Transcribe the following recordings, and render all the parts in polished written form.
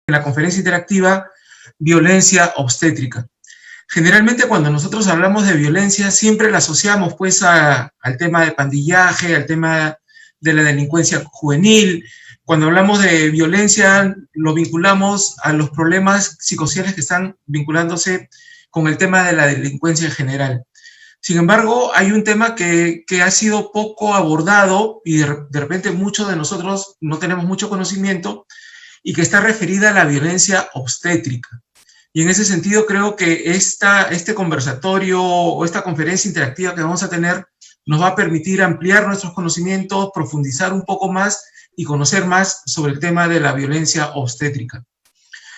en la conferencia interactiva Violencia Obstétrica. Generalmente cuando nosotros hablamos de violencia siempre la asociamos pues al tema de pandillaje, al tema de la delincuencia juvenil. Cuando hablamos de violencia lo vinculamos a los problemas psicosociales que están vinculándose con el tema de la delincuencia en general. Sin embargo, hay un tema que ha sido poco abordado y de repente muchos de nosotros no tenemos mucho conocimiento y que está referida a la violencia obstétrica. Y en ese sentido creo que este conversatorio o esta conferencia interactiva que vamos a tener nos va a permitir ampliar nuestros conocimientos, profundizar un poco más y conocer más sobre el tema de la violencia obstétrica.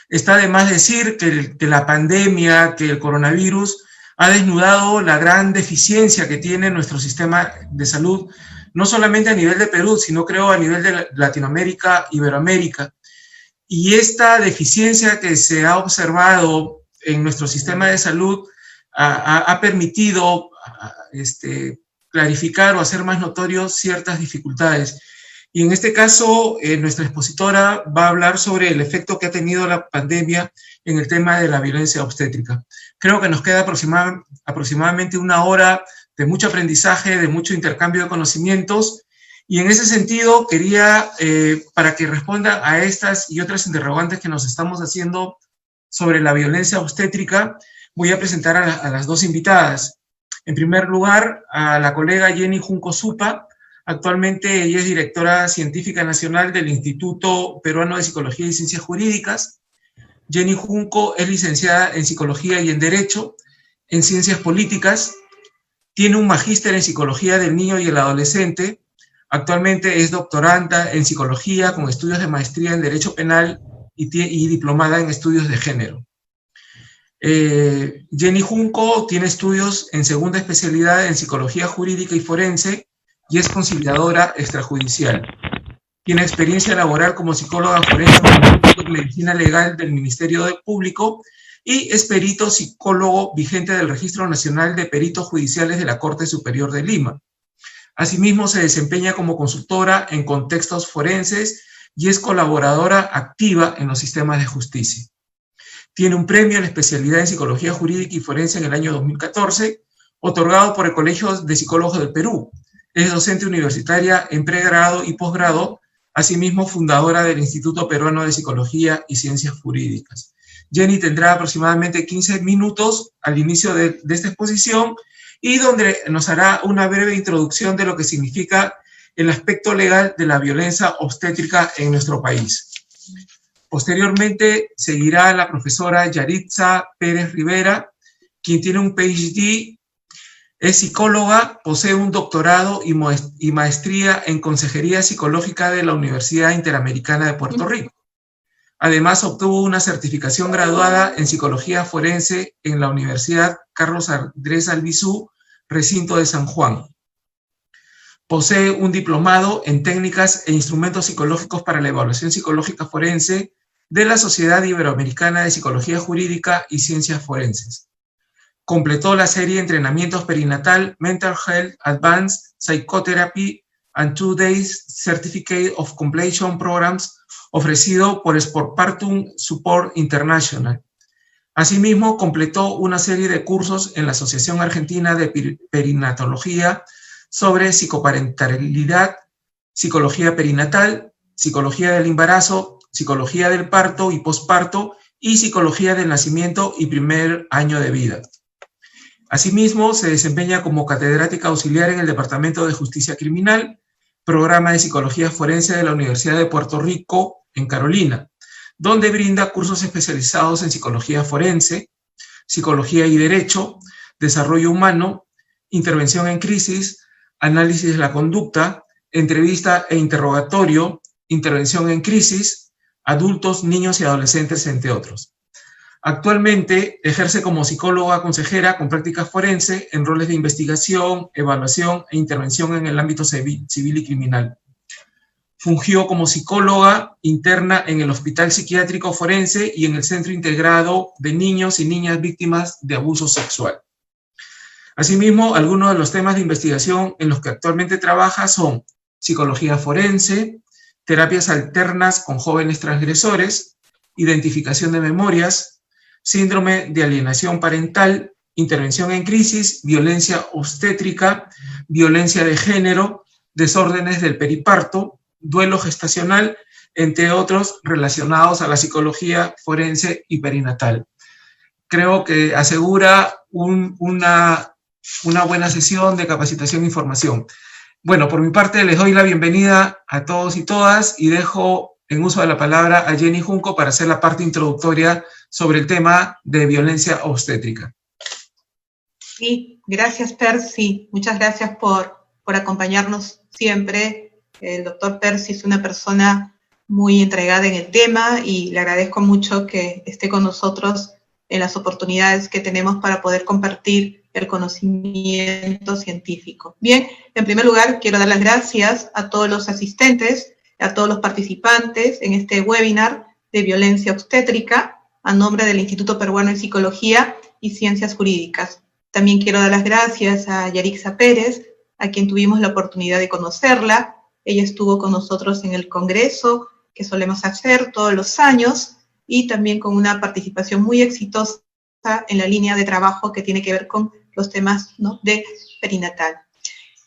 Está de más decir que la pandemia, que el coronavirus ha desnudado la gran deficiencia que tiene nuestro sistema de salud, no solamente a nivel de Perú, sino creo a nivel de Latinoamérica, Iberoamérica. Y esta deficiencia que se ha observado en nuestro sistema de salud ha permitido clarificar o hacer más notorios ciertas dificultades. Y en este caso, nuestra expositora va a hablar sobre el efecto que ha tenido la pandemia en el tema de la violencia obstétrica. Creo que nos queda aproximadamente una hora de mucho aprendizaje, de mucho intercambio de conocimientos. Y en ese sentido, quería, para que respondan a estas y otras interrogantes que nos estamos haciendo sobre la violencia obstétrica, voy a presentar a las dos invitadas. En primer lugar, a la colega Jenny Junco Supa. Actualmente ella es directora científica nacional del Instituto Peruano de Psicología y Ciencias Jurídicas. Jenny Junco es licenciada en Psicología y en Derecho, en Ciencias Políticas. Tiene un magíster en Psicología del Niño y el Adolescente. Actualmente es doctoranda en Psicología con estudios de maestría en Derecho Penal y diplomada en Estudios de Género. Jenny Junco tiene estudios en segunda especialidad en Psicología Jurídica y Forense y es conciliadora extrajudicial. Tiene experiencia laboral como psicóloga forense en el Instituto de Medicina Legal del Ministerio Público y es perito psicólogo vigente del Registro Nacional de Peritos Judiciales de la Corte Superior de Lima. Asimismo, se desempeña como consultora en contextos forenses y es colaboradora activa en los sistemas de justicia. Tiene un premio en la especialidad en Psicología Jurídica y Forense en el año 2014, otorgado por el Colegio de Psicólogos del Perú. Es docente universitaria en pregrado y posgrado, asimismo fundadora del Instituto Peruano de Psicología y Ciencias Jurídicas. Jenny tendrá aproximadamente 15 minutos al inicio de esta exposición y donde nos hará una breve introducción de lo que significa el aspecto legal de la violencia obstétrica en nuestro país. Posteriormente seguirá la profesora Yaritza Pérez Rivera, quien tiene un PhD, es psicóloga, posee un doctorado y maestría en Consejería Psicológica de la Universidad Interamericana de Puerto Rico. Además, obtuvo una certificación graduada en Psicología Forense en la Universidad Carlos Andrés Albizu, recinto de San Juan. Posee un diplomado en Técnicas e Instrumentos Psicológicos para la Evaluación Psicológica Forense de la Sociedad Iberoamericana de Psicología Jurídica y Ciencias Forenses. Completó la serie de entrenamientos perinatal Mental Health Advanced Psychotherapy and 2 Days Certificate of Completion Programs ofrecido por Postpartum Support International. Asimismo, completó una serie de cursos en la Asociación Argentina de Perinatología sobre psicoparentalidad, psicología perinatal, psicología del embarazo, psicología del parto y posparto y psicología del nacimiento y primer año de vida. Asimismo, se desempeña como catedrática auxiliar en el Departamento de Justicia Criminal, programa de Psicología Forense de la Universidad de Puerto Rico, en Carolina, donde brinda cursos especializados en Psicología Forense, Psicología y Derecho, Desarrollo Humano, Intervención en Crisis, Análisis de la Conducta, Entrevista e Interrogatorio, Intervención en Crisis, Adultos, Niños y Adolescentes, entre otros. Actualmente ejerce como psicóloga consejera con prácticas forense en roles de investigación, evaluación e intervención en el ámbito civil y criminal. Fungió como psicóloga interna en el Hospital Psiquiátrico Forense y en el Centro Integrado de Niños y Niñas Víctimas de Abuso Sexual. Asimismo, algunos de los temas de investigación en los que actualmente trabaja son psicología forense, terapias alternas con jóvenes transgresores, identificación de memorias, síndrome de alienación parental, intervención en crisis, violencia obstétrica, violencia de género, desórdenes del periparto, duelo gestacional, entre otros relacionados a la psicología forense y perinatal. Creo que asegura una buena sesión de capacitación e información. Bueno, por mi parte les doy la bienvenida a todos y todas y dejo en uso de la palabra a Jenny Junco para hacer la parte introductoria sobre el tema de violencia obstétrica. Sí, gracias Percy, muchas gracias por acompañarnos siempre. El doctor Percy es una persona muy entregada en el tema y le agradezco mucho que esté con nosotros en las oportunidades que tenemos para poder compartir el conocimiento científico. Bien, en primer lugar quiero dar las gracias a todos los asistentes, a todos los participantes en este webinar de violencia obstétrica a nombre del Instituto Peruano de Psicología y Ciencias Jurídicas. También quiero dar las gracias a Yarixa Pérez, a quien tuvimos la oportunidad de conocerla. Ella estuvo con nosotros en el congreso que solemos hacer todos los años y también con una participación muy exitosa en la línea de trabajo que tiene que ver con los temas, ¿no?, de perinatal.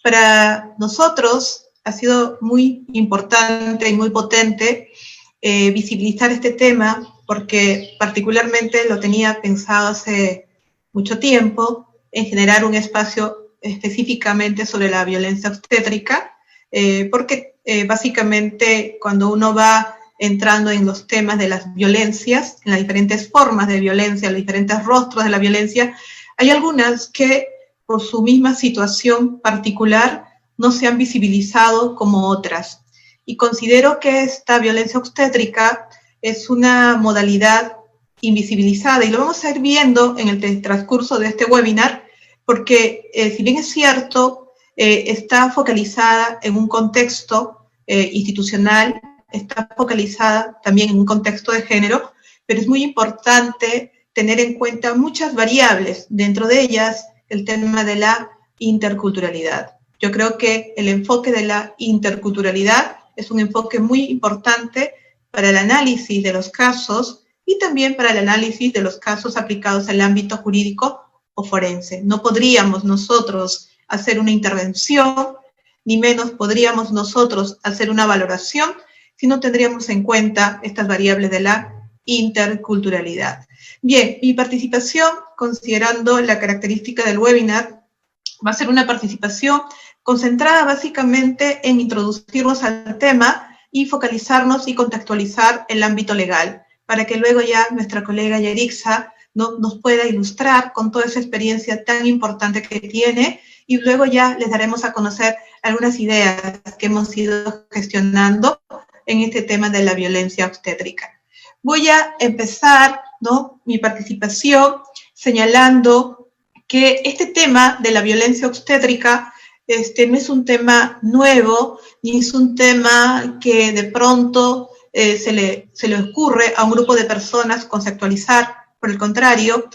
Para nosotros ha sido muy importante y muy potente visibilizar este tema porque particularmente lo tenía pensado hace mucho tiempo en generar un espacio específicamente sobre la violencia obstétrica, porque básicamente cuando uno va entrando en los temas de las violencias, en las diferentes formas de violencia, los diferentes rostros de la violencia, hay algunas que por su misma situación particular no se han visibilizado como otras. Y considero que esta violencia obstétrica es una modalidad invisibilizada y lo vamos a ir viendo en el transcurso de este webinar porque si bien es cierto, está focalizada en un contexto institucional, está focalizada también en un contexto de género, pero es muy importante tener en cuenta muchas variables, dentro de ellas el tema de la interculturalidad. Yo creo que el enfoque de la interculturalidad es un enfoque muy importante para el análisis de los casos y también para el análisis de los casos aplicados al ámbito jurídico o forense. No podríamos nosotros hacer una intervención, ni menos podríamos nosotros hacer una valoración si no tendríamos en cuenta estas variables de la interculturalidad. Bien, mi participación, considerando la característica del webinar, va a ser una participación concentrada básicamente en introducirnos al tema y focalizarnos y contextualizar el ámbito legal, para que luego ya nuestra colega Yarixa nos pueda ilustrar con toda esa experiencia tan importante que tiene, y luego ya les daremos a conocer algunas ideas que hemos ido gestionando en este tema de la violencia obstétrica. Voy a empezar, ¿no?, mi participación señalando que este tema de la violencia obstétrica no es un tema nuevo, ni es un tema que de pronto se le ocurre a un grupo de personas conceptualizar. Por el contrario,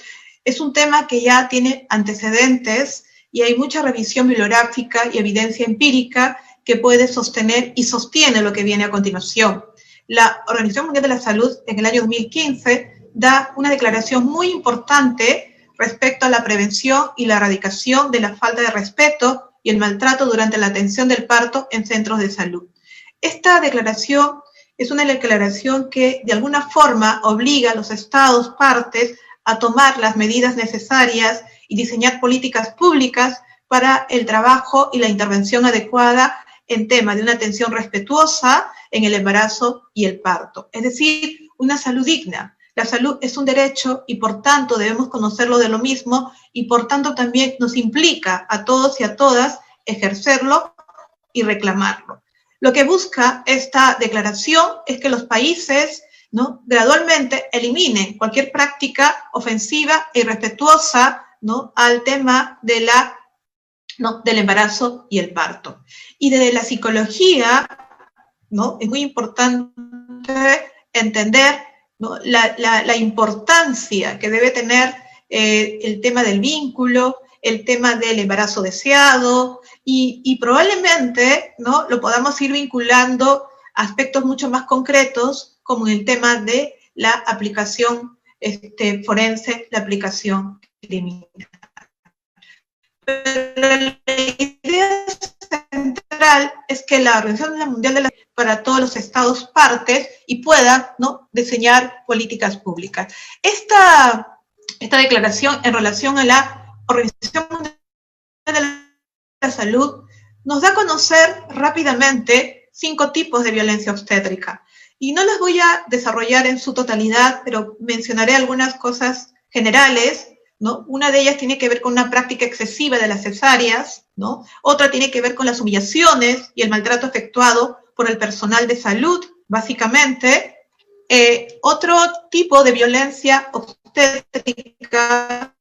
es un tema que ya tiene antecedentes y hay mucha revisión bibliográfica y evidencia empírica que puede sostener y sostiene lo que viene a continuación. La Organización Mundial de la Salud en el año 2015 da una declaración muy importante respecto a la prevención y la erradicación de la falta de respeto y el maltrato durante la atención del parto en centros de salud. Esta declaración es una declaración que de alguna forma obliga a los estados partes a tomar las medidas necesarias y diseñar políticas públicas para el trabajo y la intervención adecuada en tema de una atención respetuosa en el embarazo y el parto. Es decir, una salud digna. La salud es un derecho y por tanto debemos conocerlo de lo mismo y por tanto también nos implica a todos y a todas ejercerlo y reclamarlo. Lo que busca esta declaración es que los países, ¿no?, gradualmente eliminen cualquier práctica ofensiva e irrespetuosa, ¿no?, al tema de del embarazo y el parto. Y desde la psicología, ¿no?, es muy importante entender, ¿no?, la importancia que debe tener el tema del vínculo, el tema del embarazo deseado, y probablemente, ¿no?, lo podamos ir vinculando a aspectos mucho más concretos, como el tema de la aplicación forense, la aplicación criminal. Pero la idea central es que la Organización Mundial de la Salud para todos los estados partes y pueda, ¿no?, diseñar políticas públicas. Esta declaración en relación a la Organización Mundial de la Salud nos da a conocer rápidamente 5 tipos de violencia obstétrica. Y no las voy a desarrollar en su totalidad, pero mencionaré algunas cosas generales, ¿no? Una de ellas tiene que ver con una práctica excesiva de las cesáreas, ¿no? Otra tiene que ver con las humillaciones y el maltrato efectuado por el personal de salud, básicamente. Otro tipo de violencia obstétrica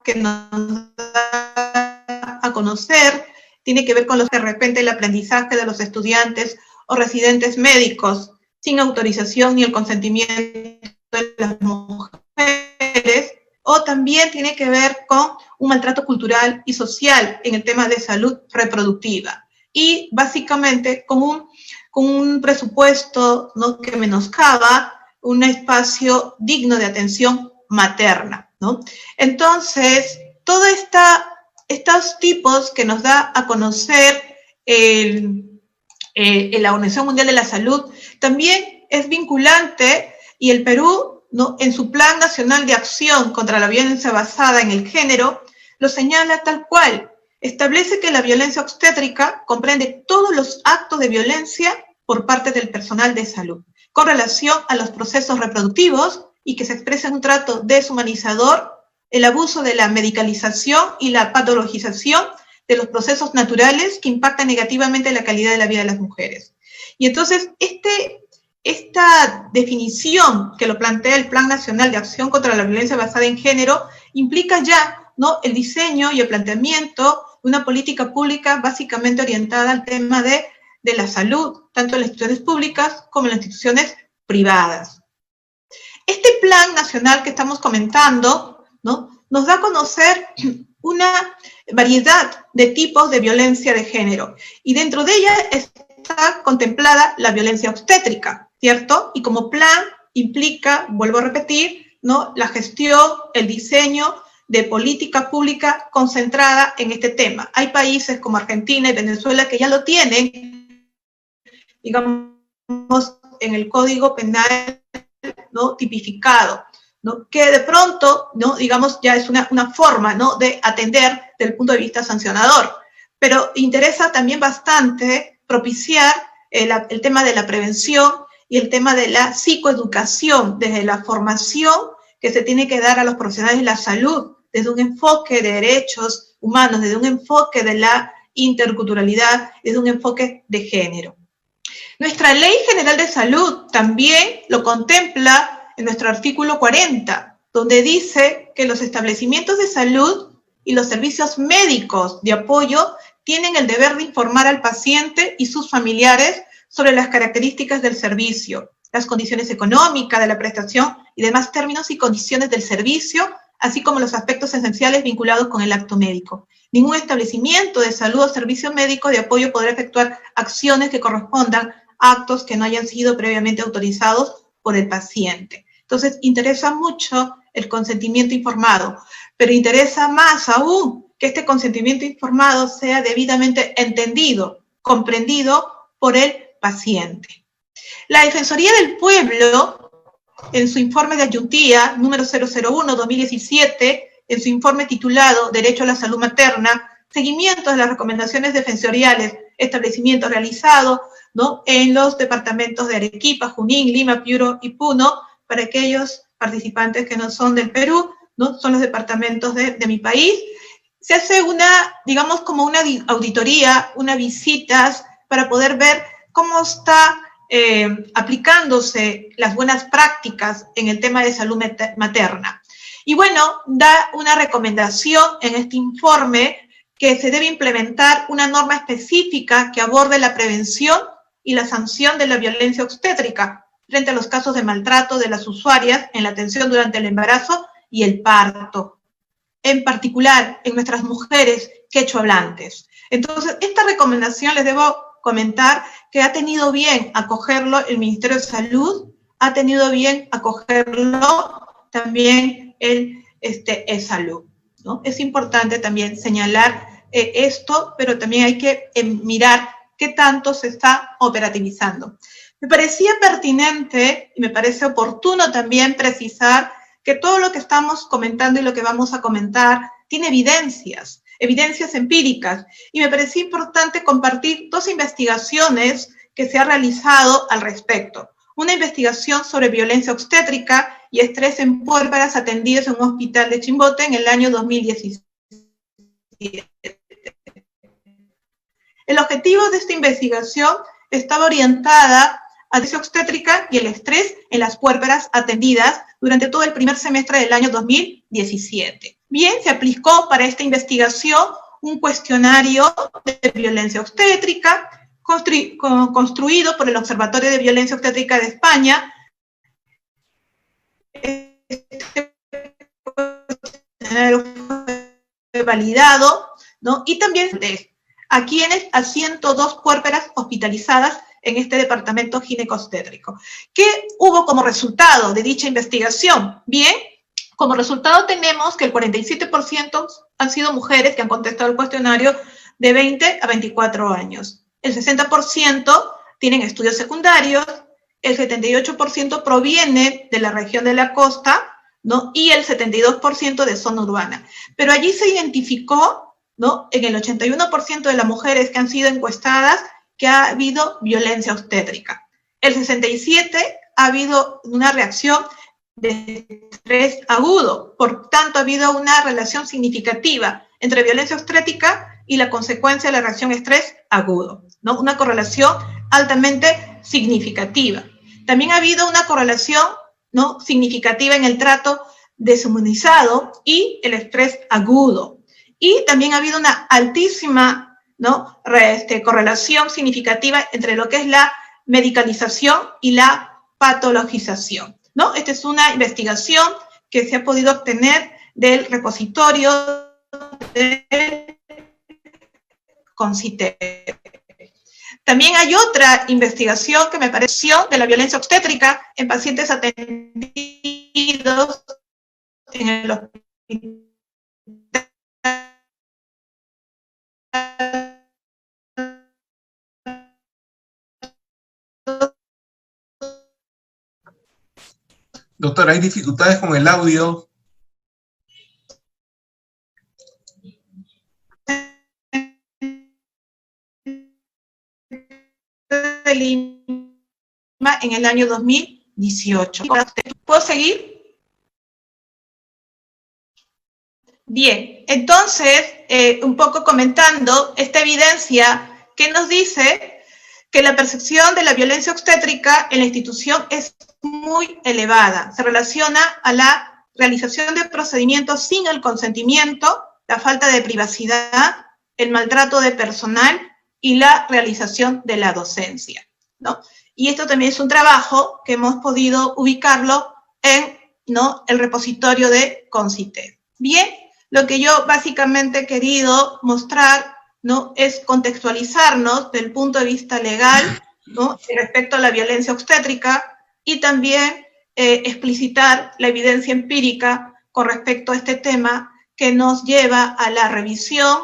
que nos da a conocer tiene que ver con de repente el aprendizaje de los estudiantes o residentes médicos sin autorización ni el consentimiento de las mujeres, o también tiene que ver con un maltrato cultural y social en el tema de salud reproductiva. Y básicamente con un presupuesto, ¿no?, que menoscaba un espacio digno de atención materna, ¿no? Entonces, todos estos tipos que nos da a conocer la Organización Mundial de la Salud también es vinculante, y el Perú, ¿no?, en su Plan Nacional de Acción contra la Violencia Basada en el Género, lo señala tal cual. Establece que la violencia obstétrica comprende todos los actos de violencia por parte del personal de salud, con relación a los procesos reproductivos y que se expresa en un trato deshumanizador, el abuso de la medicalización y la patologización de los procesos naturales que impactan negativamente la calidad de la vida de las mujeres. Y entonces, esta definición que lo plantea el Plan Nacional de Acción contra la Violencia Basada en Género implica ya, ¿no?, el diseño y el planteamiento de una política pública básicamente orientada al tema de la salud, tanto en las instituciones públicas como en las instituciones privadas. Este plan nacional que estamos comentando, ¿no?, nos da a conocer una variedad de tipos de violencia de género, y dentro de ella está contemplada la violencia obstétrica, ¿cierto? Y como plan implica, vuelvo a repetir, ¿no?, la gestión, el diseño de política pública concentrada en este tema. Hay países como Argentina y Venezuela que ya lo tienen, digamos, en el Código Penal, ¿no?, tipificado, ¿no?, que de pronto, ¿no?, digamos, ya es una forma, ¿no?, de atender desde el punto de vista sancionador. Pero interesa también bastante propiciar el tema de la prevención y el tema de la psicoeducación, desde la formación que se tiene que dar a los profesionales de la salud, desde un enfoque de derechos humanos, desde un enfoque de la interculturalidad, desde un enfoque de género. Nuestra Ley General de Salud también lo contempla en nuestro artículo 40, donde dice que los establecimientos de salud y los servicios médicos de apoyo tienen el deber de informar al paciente y sus familiares sobre las características del servicio, las condiciones económicas de la prestación y demás términos y condiciones del servicio, así como los aspectos esenciales vinculados con el acto médico. Ningún establecimiento de salud o servicio médico de apoyo podrá efectuar acciones que correspondan a actos que no hayan sido previamente autorizados por el paciente. Entonces, interesa mucho el consentimiento informado, pero interesa más aún que este consentimiento informado sea debidamente entendido, comprendido por el paciente. La Defensoría del Pueblo, en su informe de ayuntía número 001-2017, en su informe titulado Derecho a la Salud Materna, seguimiento de las recomendaciones defensoriales, establecimientos realizados, ¿no?, en los departamentos de Arequipa, Junín, Lima, Piura y Puno, para aquellos participantes que no son del Perú, ¿no?, son los departamentos de mi país. Se hace digamos, como una auditoría, unas visitas para poder ver cómo está aplicándose las buenas prácticas en el tema de salud materna. Y bueno, da una recomendación en este informe que se debe implementar una norma específica que aborde la prevención y la sanción de la violencia obstétrica frente a los casos de maltrato de las usuarias en la atención durante el embarazo y el parto, en particular en nuestras mujeres quechohablantes. Entonces, esta recomendación les debo comentar que ha tenido bien acogerlo el Ministerio de Salud ha tenido bien acogerlo también el salud, ¿no? Es importante también señalar esto, pero también hay que mirar qué tanto se está operativizando. Me parecía pertinente y me parece oportuno también precisar que todo lo que estamos comentando y lo que vamos a comentar tiene evidencias empíricas, y me parecía importante compartir dos investigaciones que se ha realizado al respecto. Una investigación sobre violencia obstétrica y estrés en puérperas atendidas en un hospital de Chimbote en el año 2017. El objetivo de esta investigación estaba orientada a la violencia obstétrica y el estrés en las puérperas atendidas durante todo el primer semestre del año 2017. Bien, se aplicó para esta investigación un cuestionario de violencia obstétrica construido por el Observatorio de Violencia Obstétrica de España. Este cuestionario fue validado, ¿no? Y también a 102 puérperas hospitalizadas en este departamento ginecobstétrico. ¿Qué hubo como resultado de dicha investigación? Bien, como resultado tenemos que el 47% han sido mujeres que han contestado el cuestionario de 20 a 24 años. El 60% tienen estudios secundarios, el 78% proviene de la región de la costa, ¿no? Y el 72% de zona urbana. Pero allí se identificó, ¿no?, en el 81% de las mujeres que han sido encuestadas, que ha habido violencia obstétrica. El 67% ha habido una reacción de estrés agudo. Por tanto, ha habido una relación significativa entre violencia obstétrica y la consecuencia de la reacción estrés agudo, ¿no? Una correlación altamente significativa. También ha habido una correlación, ¿no?, significativa en el trato deshumanizado y el estrés agudo. Y también ha habido una altísima, ¿no?, correlación significativa entre lo que es la medicalización y la patologización, ¿no? Esta es una investigación que se ha podido obtener del repositorio de CONCITEP. También hay otra investigación que me pareció de la violencia obstétrica en pacientes atendidos en el hospital Doctor, hay dificultades con el audio. de Lima en el año 2018. ¿Puedo seguir? Bien, entonces, un poco comentando esta evidencia que nos dice que la percepción de la violencia obstétrica en la institución es muy elevada. Se relaciona a la realización de procedimientos sin el consentimiento, la falta de privacidad, el maltrato de personal y la realización de la docencia, ¿no? Y esto también es un trabajo que hemos podido ubicarlo en, ¿no?, el repositorio de CONCITEP. Bien, lo que yo básicamente he querido mostrar, ¿no?, es contextualizarnos del punto de vista legal, ¿no?, respecto a la violencia obstétrica, y también explicitar la evidencia empírica con respecto a este tema, que nos lleva a la revisión,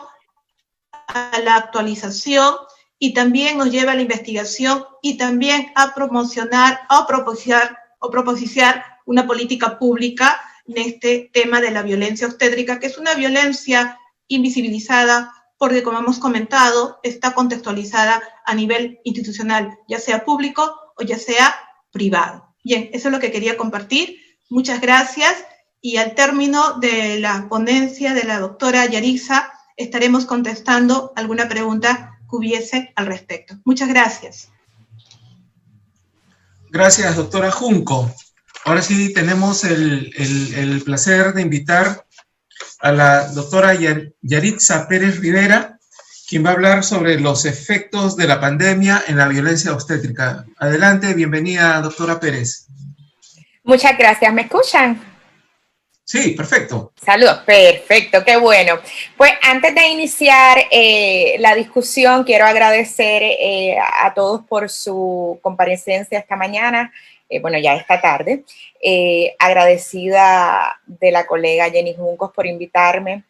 a la actualización, y también nos lleva a la investigación, y también a promocionar o propiciar una política pública en este tema de la violencia obstétrica, que es una violencia invisibilizada, porque, como hemos comentado, está contextualizada a nivel institucional, ya sea público o ya sea privado. Bien, eso es lo que quería compartir. Muchas gracias, y al término de la ponencia de la doctora Yarixa estaremos contestando alguna pregunta que hubiese al respecto. Muchas gracias. Gracias, doctora Junco. Ahora sí tenemos el placer de invitar a la doctora Yarixa Pérez Rivera, quien va a hablar sobre los efectos de la pandemia en la violencia obstétrica. Adelante, bienvenida, doctora Pérez. Muchas gracias. ¿Me escuchan? Sí, perfecto. Saludos, perfecto, qué bueno. Pues antes de iniciar la discusión, quiero agradecer a todos por su comparecencia esta mañana bueno, ya esta tarde. Agradecida de la colega Jenny Juncos por invitarme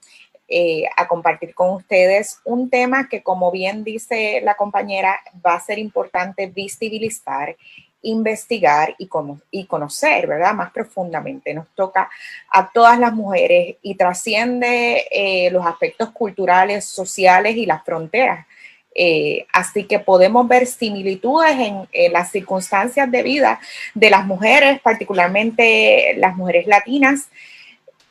a compartir con ustedes un tema que, como bien dice la compañera, va a ser importante visibilizar, investigar y conocer, ¿verdad? Más profundamente. Nos toca a todas las mujeres y trasciende los aspectos culturales, sociales y las fronteras. Así que podemos ver similitudes en las circunstancias de vida de las mujeres, particularmente las mujeres latinas,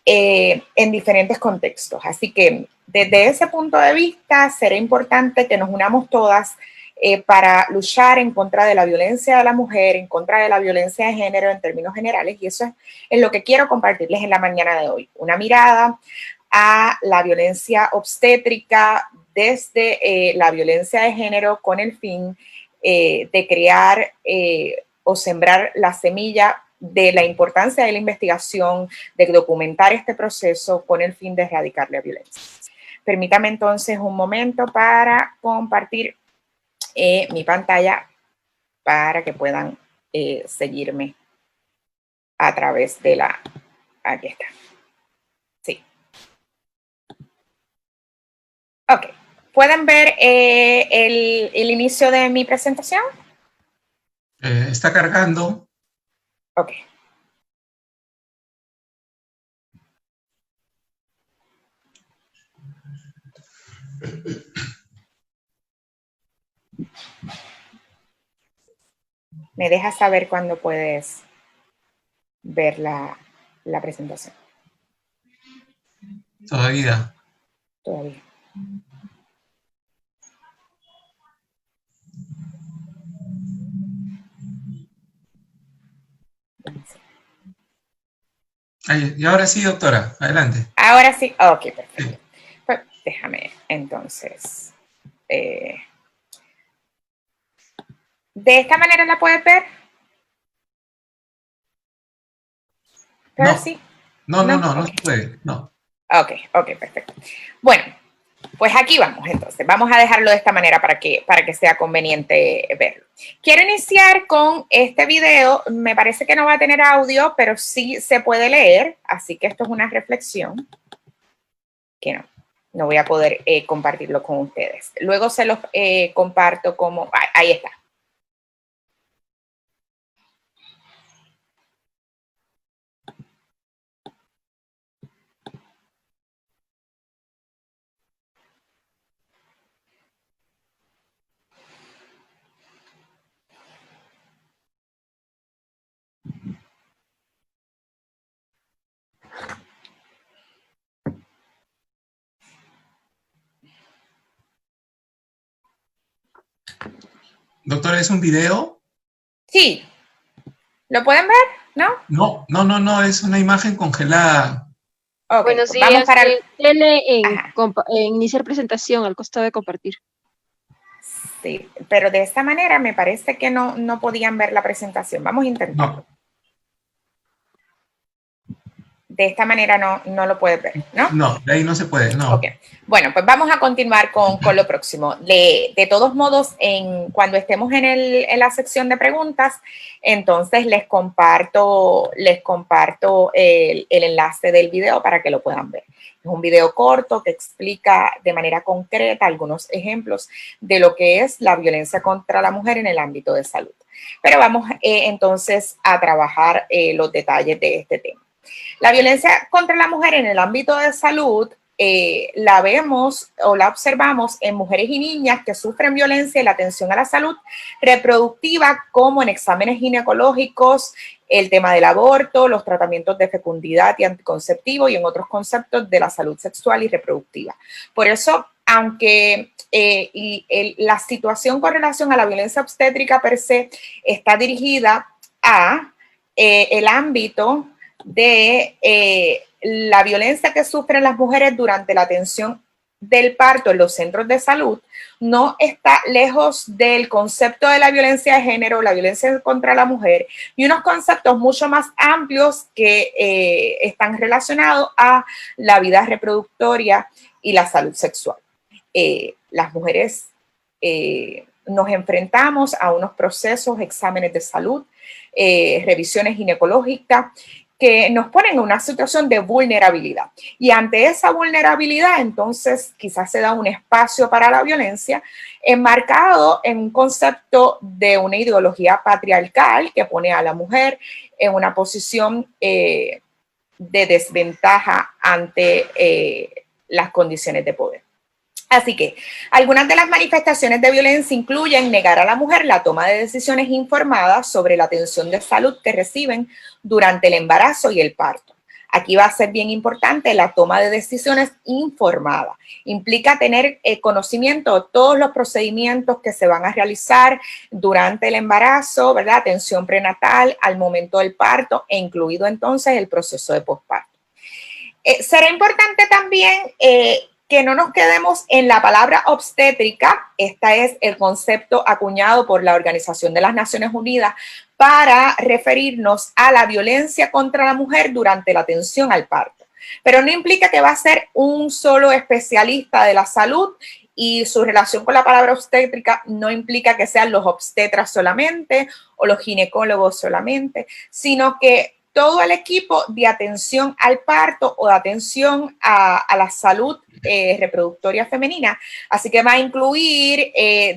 en diferentes contextos. Así que desde ese punto de vista será importante que nos unamos todas para luchar en contra de la violencia de la mujer, en contra de la violencia de género en términos generales, y eso es lo que quiero compartirles en la mañana de hoy. Una mirada a la violencia obstétrica desde la violencia de género con el fin de crear o sembrar la semilla de la importancia de la investigación, de documentar este proceso con el fin de erradicar la violencia. Permítame entonces un momento para compartir mi pantalla para que puedan seguirme a través de la... Aquí está. Sí. Ok. ¿Pueden ver el inicio de mi presentación? Está cargando. Ok. Me dejas saber cuándo puedes ver la presentación. Todavía. Todavía. Ahí, y ahora sí, doctora, adelante. Ahora sí, ok, perfecto. Sí. Pues déjame entonces. De esta manera la puedes ver. Percy. No okay. se puede, no. Ok, perfecto. Bueno, pues aquí vamos entonces. Vamos a dejarlo de esta manera para que sea conveniente verlo. Quiero iniciar con este video. Me parece que no va a tener audio, pero sí se puede leer. Así que esto es una reflexión que no voy a poder compartirlo con ustedes. Luego se los comparto como... ahí está. Doctora, ¿es un video? Sí. ¿Lo pueden ver? ¿No? No, es una imagen congelada. Okay, buenos días, vamos para en iniciar presentación al costado de compartir. Sí, pero de esta manera me parece que no podían ver la presentación. Vamos a intentarlo. No. De esta manera no lo puedes ver, ¿no? No, de ahí no se puede, no. Ok. Bueno, pues vamos a continuar con lo próximo. De todos modos, cuando estemos en la sección de preguntas, entonces les comparto el enlace del video para que lo puedan ver. Es un video corto que explica de manera concreta algunos ejemplos de lo que es la violencia contra la mujer en el ámbito de salud. Pero vamos entonces a trabajar los detalles de este tema. La violencia contra la mujer en el ámbito de salud la vemos o la observamos en mujeres y niñas que sufren violencia en la atención a la salud reproductiva, como en exámenes ginecológicos, el tema del aborto, los tratamientos de fecundidad y anticonceptivo y en otros conceptos de la salud sexual y reproductiva. Por eso, aunque la situación con relación a la violencia obstétrica per se está dirigida a el ámbito de la violencia que sufren las mujeres durante la atención del parto en los centros de salud, no está lejos del concepto de la violencia de género, la violencia contra la mujer y unos conceptos mucho más amplios que están relacionados a la vida reproductoria y la salud sexual. Las mujeres nos enfrentamos a unos procesos, exámenes de salud, revisiones ginecológicas, que nos ponen en una situación de vulnerabilidad. Y ante esa vulnerabilidad, entonces, quizás se da un espacio para la violencia enmarcado en un concepto de una ideología patriarcal que pone a la mujer en una posición de desventaja ante las condiciones de poder. Así que algunas de las manifestaciones de violencia incluyen negar a la mujer la toma de decisiones informadas sobre la atención de salud que reciben durante el embarazo y el parto. Aquí va a ser bien importante la toma de decisiones informada. Implica tener conocimiento de todos los procedimientos que se van a realizar durante el embarazo, ¿verdad? Atención prenatal, al momento del parto e incluido entonces el proceso de posparto. Será importante también que no nos quedemos en la palabra obstétrica. Este es el concepto acuñado por la Organización de las Naciones Unidas para referirnos a la violencia contra la mujer durante la atención al parto. Pero no implica que va a ser un solo especialista de la salud, y su relación con la palabra obstétrica no implica que sean los obstetras solamente o los ginecólogos solamente, sino que todo el equipo de atención al parto o de atención a la salud reproductoria femenina. Así que va a incluir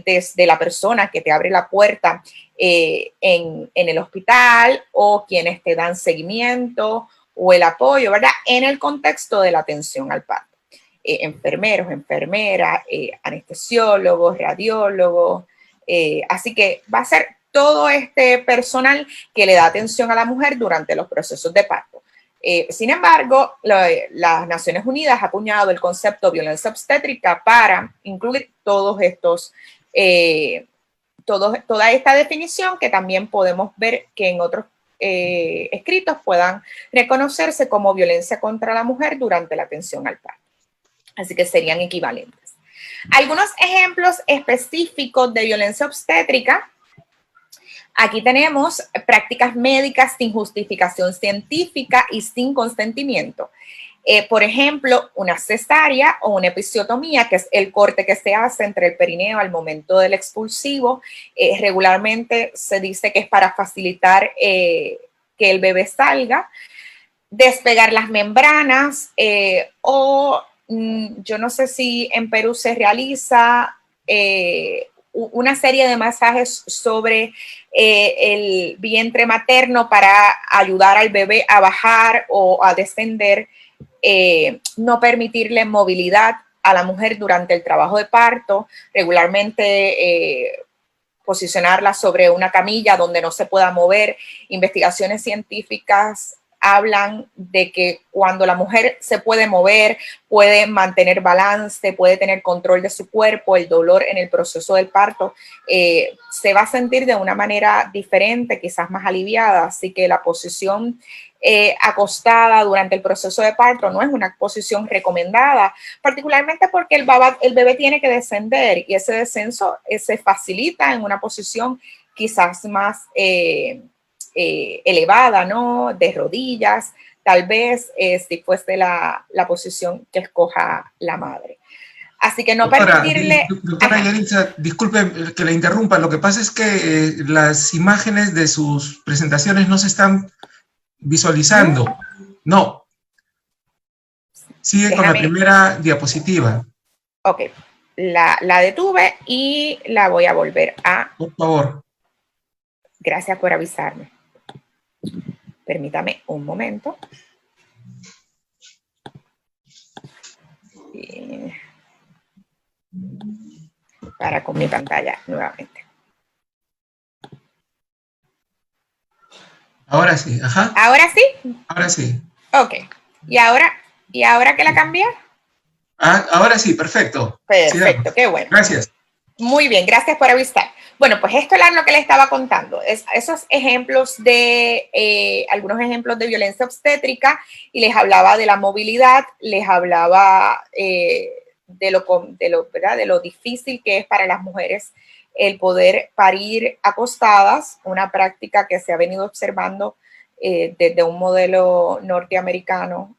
desde la persona que te abre la puerta en el hospital, o quienes te dan seguimiento o el apoyo, ¿verdad? En el contexto de la atención al parto. Enfermeros, enfermeras, anestesiólogos, radiólogos. Así que va a ser todo este personal que le da atención a la mujer durante los procesos de parto. Sin embargo, las Naciones Unidas ha acuñado el concepto de violencia obstétrica para incluir todos estos, toda esta definición, que también podemos ver que en otros escritos puedan reconocerse como violencia contra la mujer durante la atención al parto. Así que serían equivalentes. Algunos ejemplos específicos de violencia obstétrica. Aquí tenemos prácticas médicas sin justificación científica y sin consentimiento. Por ejemplo, una cesárea o una episiotomía, que es el corte que se hace entre el perineo al momento del expulsivo. Regularmente se dice que es para facilitar que el bebé salga. Despegar las membranas o yo no sé si en Perú se realiza una serie de masajes sobre el vientre materno para ayudar al bebé a bajar o a descender, no permitirle movilidad a la mujer durante el trabajo de parto, regularmente posicionarla sobre una camilla donde no se pueda mover. Investigaciones científicas hablan de que cuando la mujer se puede mover, puede mantener balance, puede tener control de su cuerpo, el dolor en el proceso del parto se va a sentir de una manera diferente, quizás más aliviada. Así que la posición acostada durante el proceso de parto no es una posición recomendada, particularmente porque el bebé tiene que descender, y ese descenso se facilita en una posición quizás más elevada, ¿no? De rodillas, tal vez si fuese la posición que escoja la madre. Así que no permitirle... Doctora Yaritza, disculpe que la interrumpa, lo que pasa es que las imágenes de sus presentaciones no se están visualizando. No. Sigue con la primera diapositiva. Ok, la detuve y la voy a volver a... Por favor. Gracias por avisarme. Permítame un momento. Para con mi pantalla nuevamente. Ahora sí, ajá. ¿Ahora sí? Ahora sí. Ok. ¿Y ahora que la cambié? Ahora sí, perfecto. Perfecto, qué bueno. Gracias. Muy bien, gracias por avisar. Bueno, pues esto es lo que les estaba contando. Esos ejemplos algunos ejemplos de violencia obstétrica, y les hablaba de la movilidad, les hablaba de lo difícil que es para las mujeres el poder parir acostadas, una práctica que se ha venido observando desde un modelo norteamericano.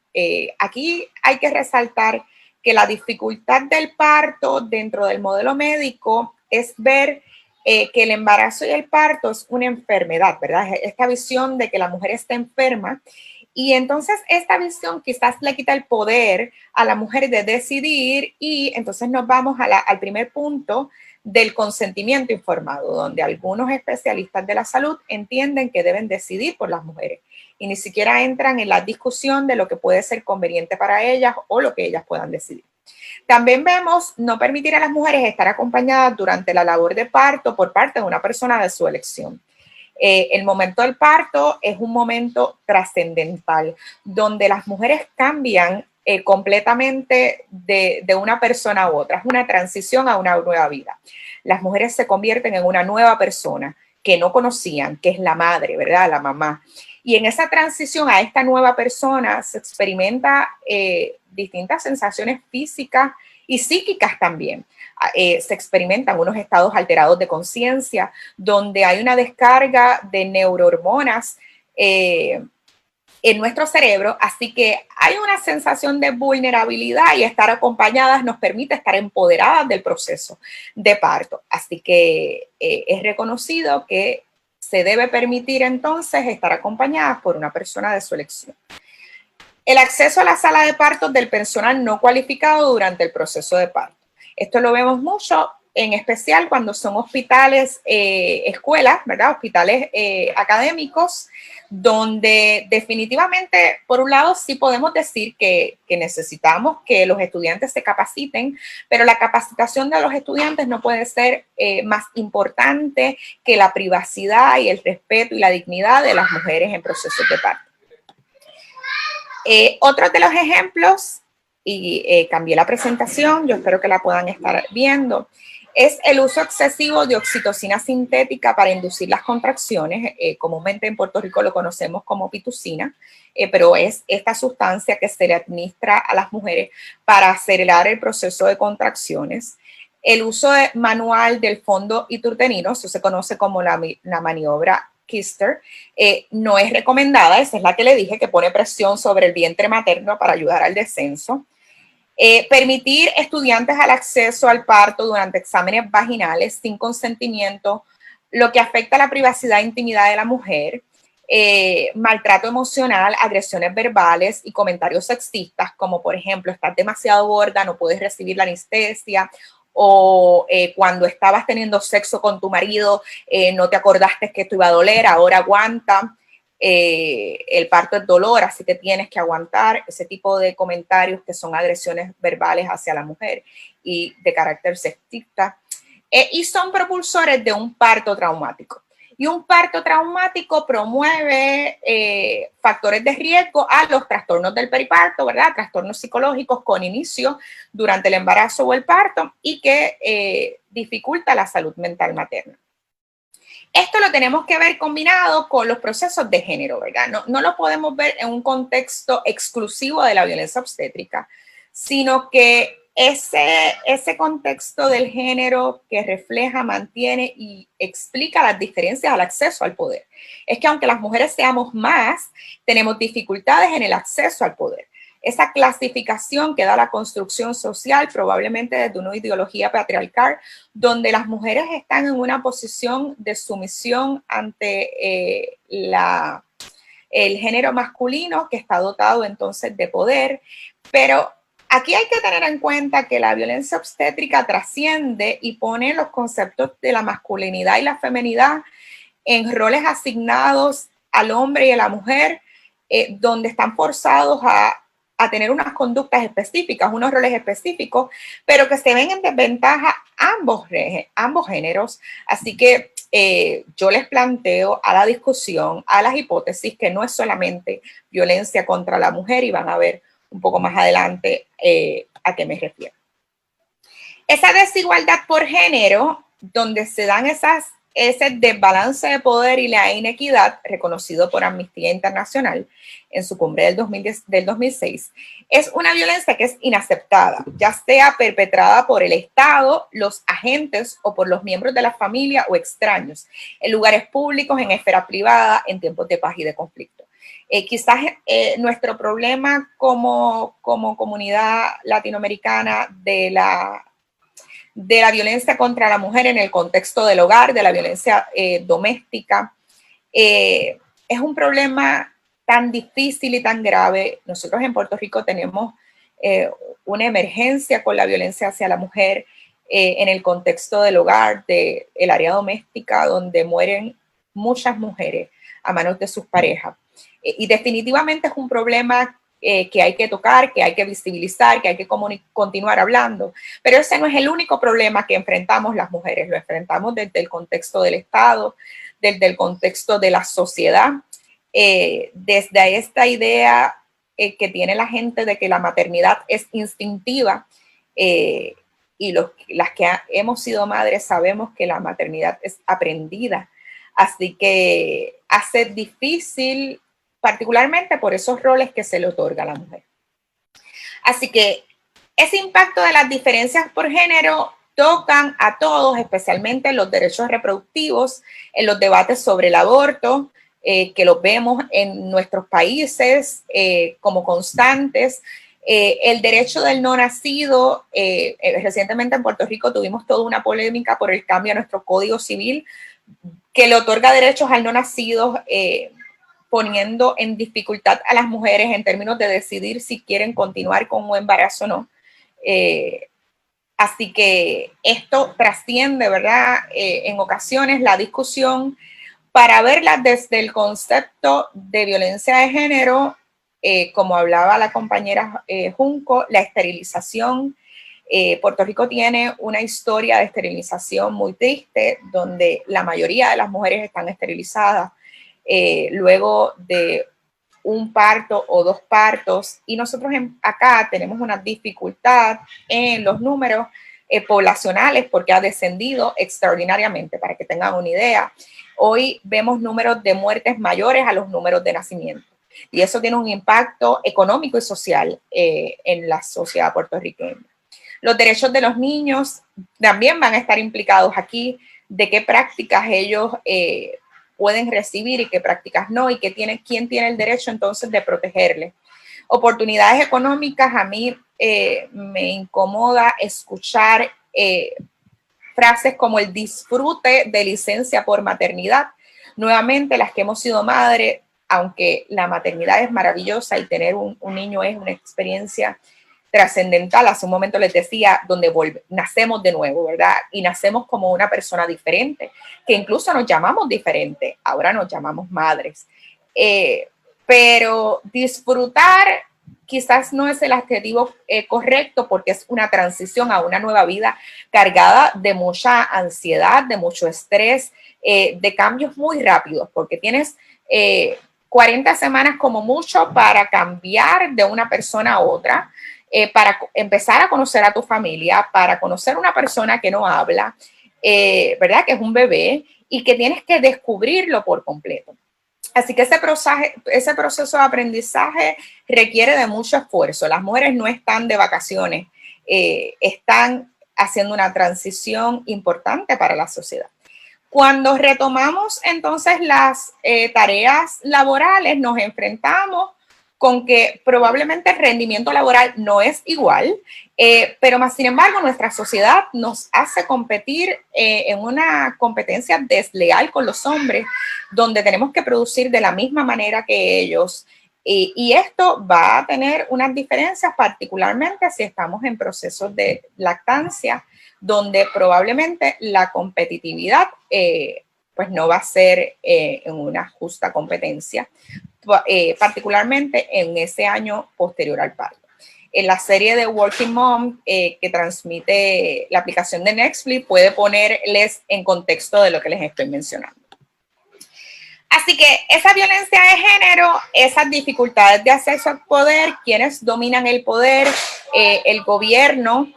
Aquí hay que resaltar que la dificultad del parto dentro del modelo médico es ver que el embarazo y el parto es una enfermedad, ¿verdad? Esta visión de que la mujer está enferma. Y entonces esta visión quizás le quita el poder a la mujer de decidir, y entonces nos vamos al primer punto del consentimiento informado, donde algunos especialistas de la salud entienden que deben decidir por las mujeres y ni siquiera entran en la discusión de lo que puede ser conveniente para ellas o lo que ellas puedan decidir. También vemos no permitir a las mujeres estar acompañadas durante la labor de parto por parte de una persona de su elección. El momento del parto es un momento trascendental, donde las mujeres cambian completamente de una persona a otra. Es una transición a una nueva vida. Las mujeres se convierten en una nueva persona que no conocían, que es la madre, ¿verdad? La mamá. Y en esa transición a esta nueva persona se experimenta distintas sensaciones físicas y psíquicas también. Se experimentan unos estados alterados de conciencia, donde hay una descarga de neurohormonas en nuestro cerebro, así que hay una sensación de vulnerabilidad, y estar acompañadas nos permite estar empoderadas del proceso de parto. Así que es reconocido que se debe permitir entonces estar acompañadas por una persona de su elección. El acceso a la sala de partos del personal no cualificado durante el proceso de parto. Esto lo vemos mucho, en especial cuando son hospitales, escuelas, ¿verdad? Hospitales académicos, donde definitivamente, por un lado, sí podemos decir que necesitamos que los estudiantes se capaciten, pero la capacitación de los estudiantes no puede ser más importante que la privacidad y el respeto y la dignidad de las mujeres en procesos de parto. Otros de los ejemplos, y cambié la presentación, yo espero que la puedan estar viendo, es el uso excesivo de oxitocina sintética para inducir las contracciones. Comúnmente en Puerto Rico lo conocemos como pitocina, pero es esta sustancia que se le administra a las mujeres para acelerar el proceso de contracciones. El uso manual del fondo intrauterino, eso se conoce como la maniobra Kister, no es recomendada. Esa es la que le dije, que pone presión sobre el vientre materno para ayudar al descenso. Permitir estudiantes al acceso al parto durante exámenes vaginales sin consentimiento, lo que afecta a la privacidad e intimidad de la mujer. Maltrato emocional, agresiones verbales y comentarios sexistas, como por ejemplo, estás demasiado gorda, no puedes recibir la anestesia, o cuando estabas teniendo sexo con tu marido, no te acordaste que esto iba a doler, ahora aguanta. El parto es dolor, así que tienes que aguantar. Ese tipo de comentarios que son agresiones verbales hacia la mujer y de carácter sexista, y son propulsores de un parto traumático. Y un parto traumático promueve factores de riesgo a los trastornos del periparto, ¿verdad? Trastornos psicológicos con inicio durante el embarazo o el parto, y que dificulta la salud mental materna. Esto lo tenemos que ver combinado con los procesos de género, ¿verdad? No lo podemos ver en un contexto exclusivo de la violencia obstétrica, sino que ese contexto del género que refleja, mantiene y explica las diferencias al acceso al poder. Es que aunque las mujeres seamos más, tenemos dificultades en el acceso al poder. Esa clasificación que da la construcción social, probablemente desde una ideología patriarcal, donde las mujeres están en una posición de sumisión ante el género masculino, que está dotado entonces de poder. Pero aquí hay que tener en cuenta que la violencia obstétrica trasciende y pone los conceptos de la masculinidad y la feminidad en roles asignados al hombre y a la mujer, donde están forzados a tener unas conductas específicas, unos roles específicos, pero que se ven en desventaja ambos géneros. Así que yo les planteo a la discusión, a las hipótesis, que no es solamente violencia contra la mujer, y van a ver un poco más adelante a qué me refiero. Esa desigualdad por género, donde se dan ese desbalance de poder y la inequidad, reconocido por Amnistía Internacional en su cumbre del 2006, es una violencia que es inaceptada, ya sea perpetrada por el Estado, los agentes o por los miembros de la familia o extraños, en lugares públicos, en esfera privada, en tiempos de paz y de conflicto. Quizás nuestro problema como comunidad latinoamericana de de la violencia contra la mujer en el contexto del hogar, de la violencia doméstica. Es un problema tan difícil y tan grave. Nosotros en Puerto Rico tenemos una emergencia con la violencia hacia la mujer en el contexto del hogar, del área doméstica, donde mueren muchas mujeres a manos de sus parejas. Y definitivamente es un problema que hay que tocar, que hay que visibilizar, que hay que continuar hablando. Pero ese no es el único problema que enfrentamos las mujeres. Lo enfrentamos desde el contexto del Estado, desde el contexto de la sociedad, desde esta idea que tiene la gente de que la maternidad es instintiva, y las que hemos sido madres sabemos que la maternidad es aprendida. Así que hace difícil, particularmente por esos roles que se le otorga a la mujer. Así que ese impacto de las diferencias por género tocan a todos, especialmente los derechos reproductivos, en los debates sobre el aborto, que los vemos en nuestros países como constantes. El derecho del no nacido, recientemente en Puerto Rico tuvimos toda una polémica por el cambio a nuestro Código Civil que le otorga derechos al no nacido, poniendo en dificultad a las mujeres en términos de decidir si quieren continuar con un embarazo o no. Así que esto trasciende, ¿verdad? En ocasiones la discusión para verla desde el concepto de violencia de género, como hablaba la compañera Junco, la esterilización. Puerto Rico tiene una historia de esterilización muy triste, donde la mayoría de las mujeres están esterilizadas luego de un parto o dos partos, y nosotros acá tenemos una dificultad en los números poblacionales porque ha descendido extraordinariamente. Para que tengan una idea, hoy vemos números de muertes mayores a los números de nacimiento, y eso tiene un impacto económico y social en la sociedad puertorriqueña. Los derechos de los niños también van a estar implicados aquí, de qué prácticas ellos pueden recibir y qué prácticas no, y quién tiene el derecho entonces de protegerles. Oportunidades económicas, a mí me incomoda escuchar frases como el disfrute de licencia por maternidad. Nuevamente, las que hemos sido madres, aunque la maternidad es maravillosa y tener un niño es una experiencia trascendental, hace un momento les decía, donde nacemos de nuevo, ¿verdad? Y nacemos como una persona diferente, que incluso nos llamamos diferente, ahora nos llamamos madres. Pero disfrutar quizás no es el adjetivo correcto, porque es una transición a una nueva vida cargada de mucha ansiedad, de mucho estrés, de cambios muy rápidos, porque tienes 40 semanas como mucho para cambiar de una persona a otra, para empezar a conocer a tu familia, para conocer una persona que no habla, ¿verdad? Que es un bebé y que tienes que descubrirlo por completo. Así que ese proceso de aprendizaje requiere de mucho esfuerzo. Las mujeres no están de vacaciones, están haciendo una transición importante para la sociedad. Cuando retomamos entonces las tareas laborales, nos enfrentamos con que probablemente el rendimiento laboral no es igual, pero más sin embargo nuestra sociedad nos hace competir en una competencia desleal con los hombres, donde tenemos que producir de la misma manera que ellos, y esto va a tener unas diferencias, particularmente si estamos en procesos de lactancia, donde probablemente la competitividad pues no va a ser en una justa competencia, particularmente en ese año posterior al parto. En la serie de Working Mom que transmite la aplicación de Netflix, puede ponerles en contexto de lo que les estoy mencionando. Así que esa violencia de género, esas dificultades de acceso al poder, quienes dominan el poder, el gobierno,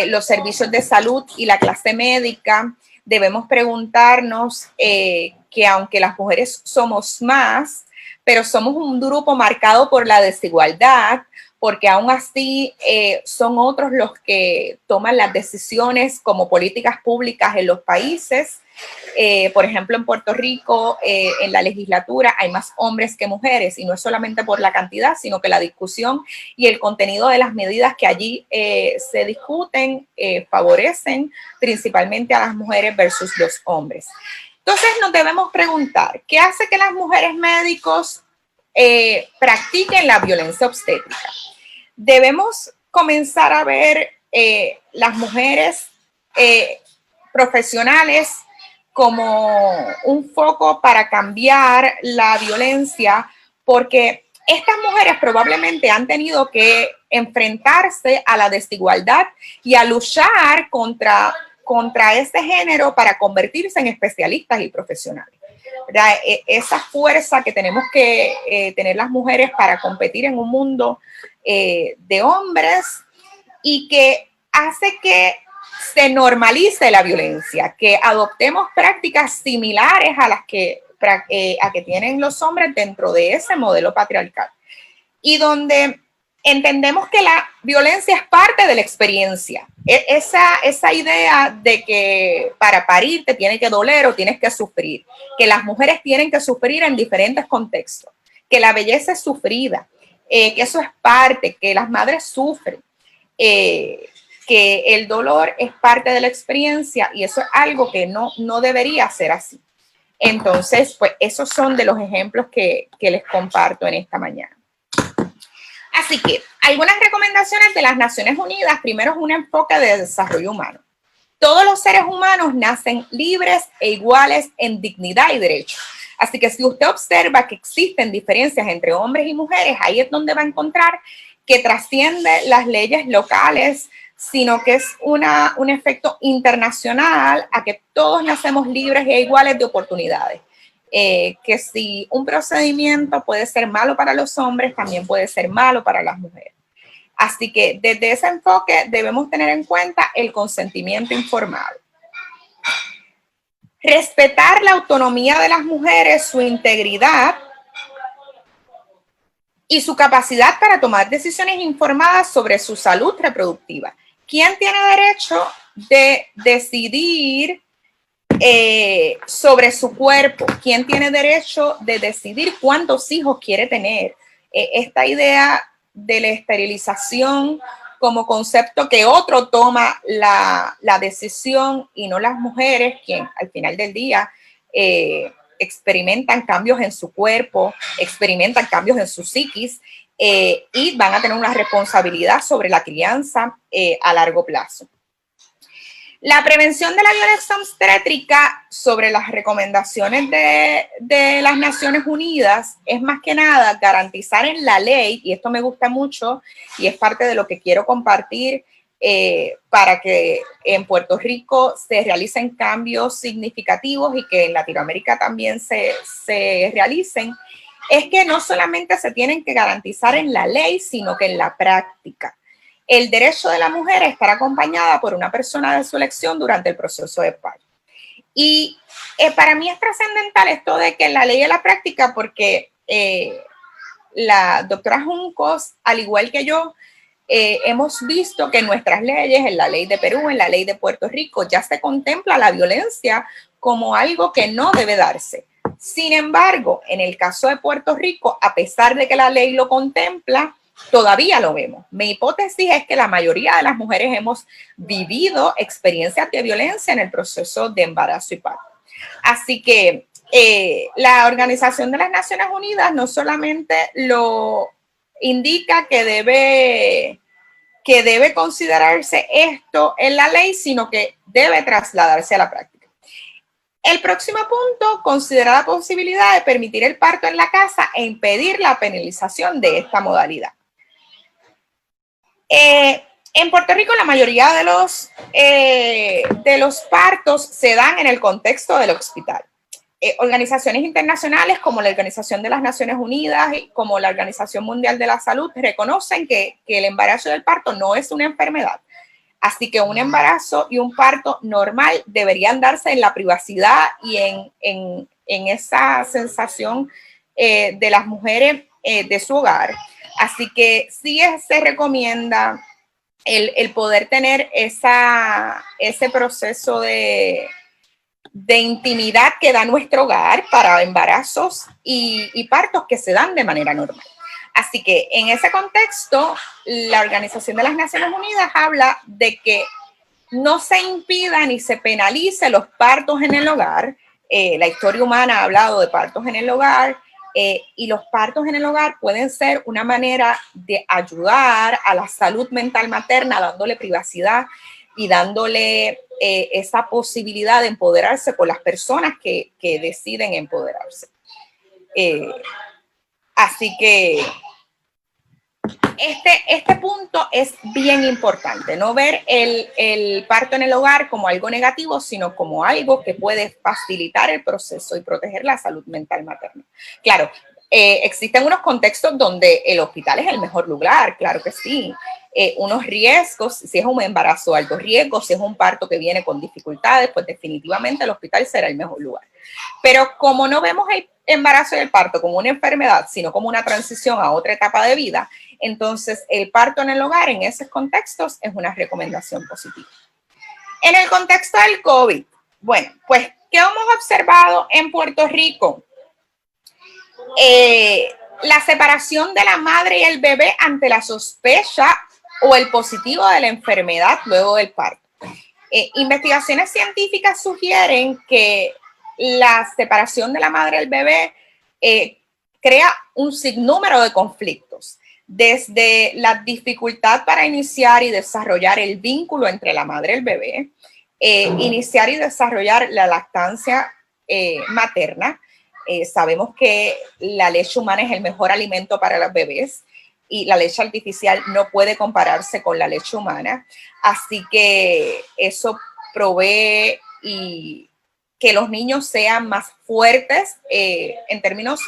los servicios de salud y la clase médica, debemos preguntarnos que aunque las mujeres somos más, pero somos un grupo marcado por la desigualdad, porque aún así son otros los que toman las decisiones como políticas públicas en los países. Por ejemplo, en Puerto Rico, en la legislatura hay más hombres que mujeres, y no es solamente por la cantidad, sino que la discusión y el contenido de las medidas que allí se discuten favorecen principalmente a las mujeres versus los hombres. Entonces nos debemos preguntar, ¿qué hace que las mujeres médicos practiquen la violencia obstétrica? Debemos comenzar a ver las mujeres profesionales como un foco para cambiar la violencia, porque estas mujeres probablemente han tenido que enfrentarse a la desigualdad y a luchar contra este género para convertirse en especialistas y profesionales. ¿Verdad? Esa fuerza que tenemos que tener las mujeres para competir en un mundo de hombres, y que hace que se normalice la violencia, que adoptemos prácticas similares a las que tienen los hombres dentro de ese modelo patriarcal, y donde entendemos que la violencia es parte de la experiencia. Esa idea de que para parir te tiene que doler o tienes que sufrir, que las mujeres tienen que sufrir en diferentes contextos, que la belleza es sufrida, que eso es parte, que las madres sufren, que el dolor es parte de la experiencia, y eso es algo que no debería ser así. Entonces, pues esos son de los ejemplos que les comparto en esta mañana. Así que algunas recomendaciones de las Naciones Unidas. Primero, es un enfoque de desarrollo humano. Todos los seres humanos nacen libres e iguales en dignidad y derechos. Así que si usted observa que existen diferencias entre hombres y mujeres, ahí es donde va a encontrar que trasciende las leyes locales, sino que es un efecto internacional a que todos nacemos libres e iguales de oportunidades. Que si un procedimiento puede ser malo para los hombres, también puede ser malo para las mujeres. Así que desde ese enfoque debemos tener en cuenta el consentimiento informado. Respetar la autonomía de las mujeres, su integridad y su capacidad para tomar decisiones informadas sobre su salud reproductiva. ¿Quién tiene derecho de decidir sobre su cuerpo? ¿Quién tiene derecho de decidir cuántos hijos quiere tener? Esta idea de la esterilización como concepto que otro toma la decisión y no las mujeres, quien al final del día experimentan cambios en su cuerpo, experimentan cambios en su psiquis, y van a tener una responsabilidad sobre la crianza a largo plazo. La prevención de la violencia obstétrica, sobre las recomendaciones de las Naciones Unidas, es más que nada garantizar en la ley, y esto me gusta mucho y es parte de lo que quiero compartir para que en Puerto Rico se realicen cambios significativos y que en Latinoamérica también se realicen, es que no solamente se tienen que garantizar en la ley, sino que en la práctica. El derecho de la mujer a estar acompañada por una persona de su elección durante el proceso de parto. Y para mí es trascendental esto de que la ley y la práctica, porque la doctora Juncos, al igual que yo, hemos visto que en nuestras leyes, en la ley de Perú, en la ley de Puerto Rico, ya se contempla la violencia como algo que no debe darse. Sin embargo, en el caso de Puerto Rico, a pesar de que la ley lo contempla, todavía lo vemos. Mi hipótesis es que la mayoría de las mujeres hemos vivido experiencias de violencia en el proceso de embarazo y parto. Así que la Organización de las Naciones Unidas no solamente lo indica que debe considerarse esto en la ley, sino que debe trasladarse a la práctica. El próximo punto, considera la posibilidad de permitir el parto en la casa e impedir la penalización de esta modalidad. En Puerto Rico, la mayoría de los partos se dan en el contexto del hospital. Organizaciones internacionales como la Organización de las Naciones Unidas y como la Organización Mundial de la Salud reconocen que el embarazo y el parto no es una enfermedad. Así que un embarazo y un parto normal deberían darse en la privacidad y en esa sensación de las mujeres de su hogar. Así que sí se recomienda el poder tener ese proceso de intimidad que da nuestro hogar para embarazos y partos que se dan de manera normal. Así que en ese contexto, la Organización de las Naciones Unidas habla de que no se impida ni se penalice los partos en el hogar. La historia humana ha hablado de partos en el hogar, y los partos en el hogar pueden ser una manera de ayudar a la salud mental materna, dándole privacidad y dándole esa posibilidad de empoderarse por las personas que deciden empoderarse. Así que este punto es bien importante, no ver el parto en el hogar como algo negativo, sino como algo que puede facilitar el proceso y proteger la salud mental materna. Claro, existen unos contextos donde el hospital es el mejor lugar, claro que sí. Unos riesgos, si es un embarazo de alto riesgo, si es un parto que viene con dificultades, pues definitivamente el hospital será el mejor lugar. Pero como no vemos el embarazo y el parto como una enfermedad, sino como una transición a otra etapa de vida, entonces el parto en el hogar en esos contextos es una recomendación positiva. En el contexto del COVID, bueno, pues, ¿qué hemos observado en Puerto Rico? La separación de la madre y el bebé ante la sospecha o el positivo de la enfermedad luego del parto. Investigaciones científicas sugieren que la separación de la madre y el bebé crea un sinnúmero de conflictos, desde la dificultad para iniciar y desarrollar el vínculo entre la madre y el bebé, iniciar y desarrollar la lactancia materna. Sabemos que la leche humana es el mejor alimento para los bebés y la leche artificial no puede compararse con la leche humana. Así que eso provee y que los niños sean más fuertes en términos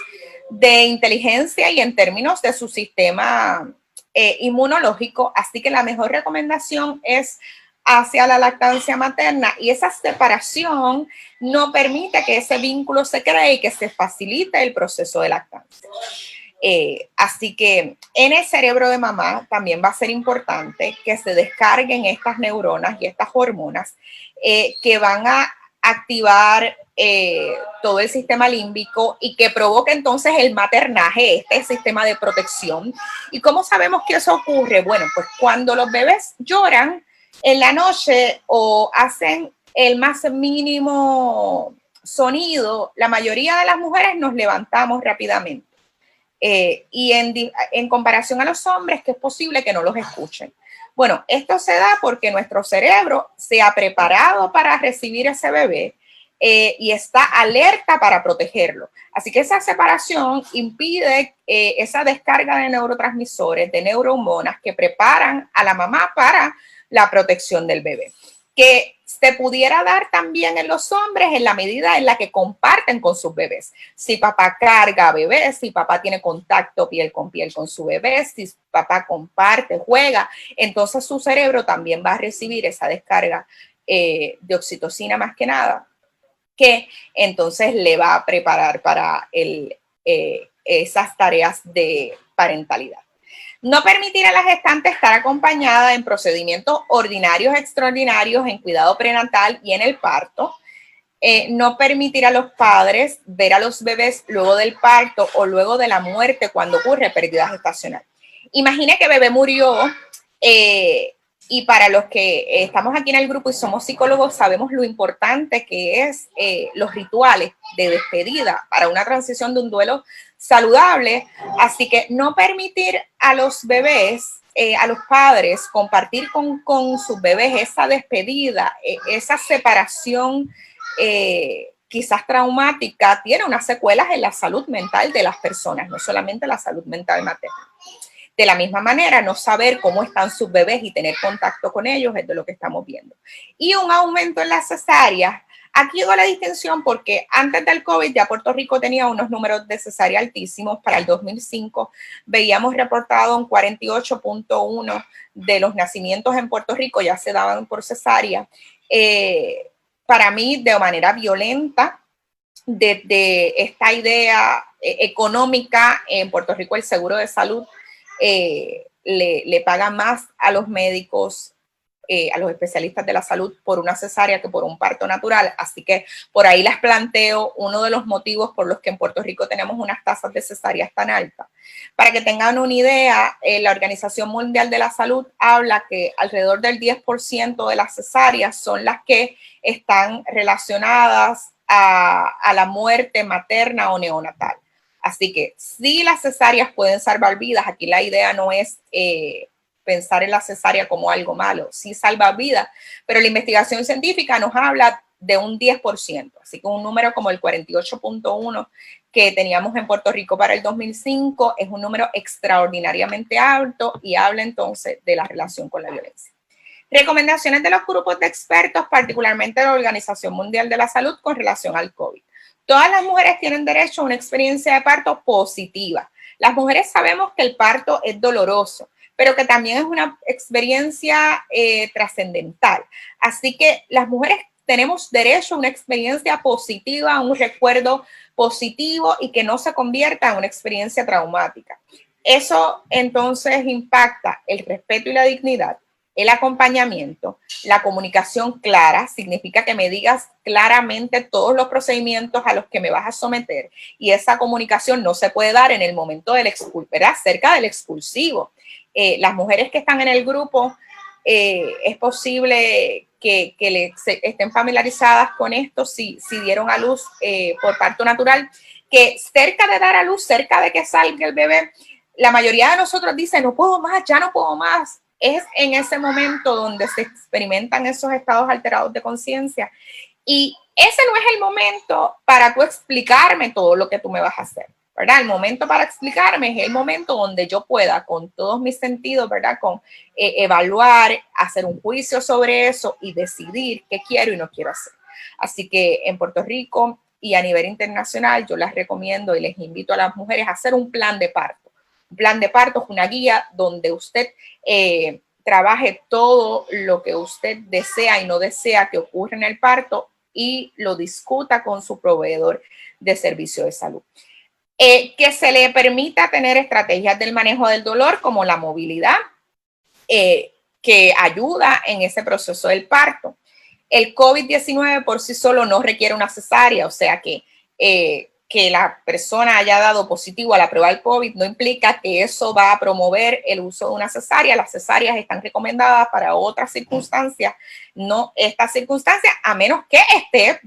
de inteligencia y en términos de su sistema inmunológico. Así que la mejor recomendación es hacia la lactancia materna, y esa separación no permite que ese vínculo se cree y que se facilite el proceso de lactancia. Así que en el cerebro de mamá también va a ser importante que se descarguen estas neuronas y estas hormonas que van a activar todo el sistema límbico y que provoca entonces el maternaje, este sistema de protección. ¿Y cómo sabemos que eso ocurre? Bueno, pues cuando los bebés lloran en la noche o hacen el más mínimo sonido, la mayoría de las mujeres nos levantamos rápidamente. Y en comparación a los hombres, que es posible que no los escuchen. Bueno, esto se da porque nuestro cerebro se ha preparado para recibir ese bebé y está alerta para protegerlo. Así que esa separación impide esa descarga de neurotransmisores, de neurohormonas que preparan a la mamá para la protección del bebé, que se pudiera dar también en los hombres en la medida en la que comparten con sus bebés. Si papá carga a bebés, si papá tiene contacto piel con su bebé, si papá comparte, juega, entonces su cerebro también va a recibir esa descarga de oxitocina más que nada, que entonces le va a preparar para esas tareas de parentalidad. No permitir a la gestante estar acompañada en procedimientos ordinarios, extraordinarios, en cuidado prenatal y en el parto. No permitir a los padres ver a los bebés luego del parto o luego de la muerte cuando ocurre pérdida gestacional. Imagine que bebé murió y para los que estamos aquí en el grupo y somos psicólogos sabemos lo importante que es los rituales de despedida para una transición de un duelo saludable. Así que no permitir a los bebés, a los padres compartir con sus bebés esa despedida, esa separación quizás traumática, tiene unas secuelas en la salud mental de las personas, no solamente la salud mental materna. De la misma manera, no saber cómo están sus bebés y tener contacto con ellos es de lo que estamos viendo. Y un aumento en las cesáreas. Aquí hago la distinción porque antes del COVID ya Puerto Rico tenía unos números de cesárea altísimos. Para el 2005 veíamos reportado un 48.1 de los nacimientos en Puerto Rico ya se daban por cesárea. Para mí, de manera violenta, de esta idea económica en Puerto Rico, el seguro de salud le pagan más a los médicos, a los especialistas de la salud por una cesárea que por un parto natural. Así que por ahí les planteo uno de los motivos por los que en Puerto Rico tenemos unas tasas de cesáreas tan altas. Para que tengan una idea, la Organización Mundial de la Salud habla que alrededor del 10% de las cesáreas son las que están relacionadas a la muerte materna o neonatal. Así que sí, las cesáreas pueden salvar vidas. Aquí la idea no es pensar en la cesárea como algo malo, sí salva vidas, pero la investigación científica nos habla de un 10%, así que un número como el 48.1 que teníamos en Puerto Rico para el 2005 es un número extraordinariamente alto y habla entonces de la relación con la violencia. Recomendaciones de los grupos de expertos, particularmente de la Organización Mundial de la Salud con relación al COVID. Todas las mujeres tienen derecho a una experiencia de parto positiva. Las mujeres sabemos que el parto es doloroso, pero que también es una experiencia trascendental. Así que las mujeres tenemos derecho a una experiencia positiva, a un recuerdo positivo y que no se convierta en una experiencia traumática. Eso entonces impacta el respeto y la dignidad, el acompañamiento, la comunicación clara, significa que me digas claramente todos los procedimientos a los que me vas a someter y esa comunicación no se puede dar en el momento del ¿verdad? Cerca del expulsivo. Las mujeres que están en el grupo, es posible que estén familiarizadas con esto si dieron a luz por parto natural, que cerca de dar a luz, cerca de que salga el bebé, la mayoría de nosotros dice no puedo más, ya no puedo más. Es en ese momento donde se experimentan esos estados alterados de conciencia y ese no es el momento para tú explicarme todo lo que tú me vas a hacer, ¿verdad? El momento para explicarme es el momento donde yo pueda con todos mis sentidos, ¿verdad? Con evaluar, hacer un juicio sobre eso y decidir qué quiero y no quiero hacer. Así que en Puerto Rico y a nivel internacional yo les recomiendo y les invito a las mujeres a hacer un plan de parto. Un plan de parto es una guía donde usted trabaje todo lo que usted desea y no desea que ocurra en el parto y lo discuta con su proveedor de servicio de salud. Que se le permita tener estrategias del manejo del dolor como la movilidad, que ayuda en ese proceso del parto. El COVID-19 por sí solo no requiere una cesárea, o sea que la persona haya dado positivo a la prueba del COVID no implica que eso va a promover el uso de una cesárea. Las cesáreas están recomendadas para otras circunstancias, no estas circunstancias, a menos que esté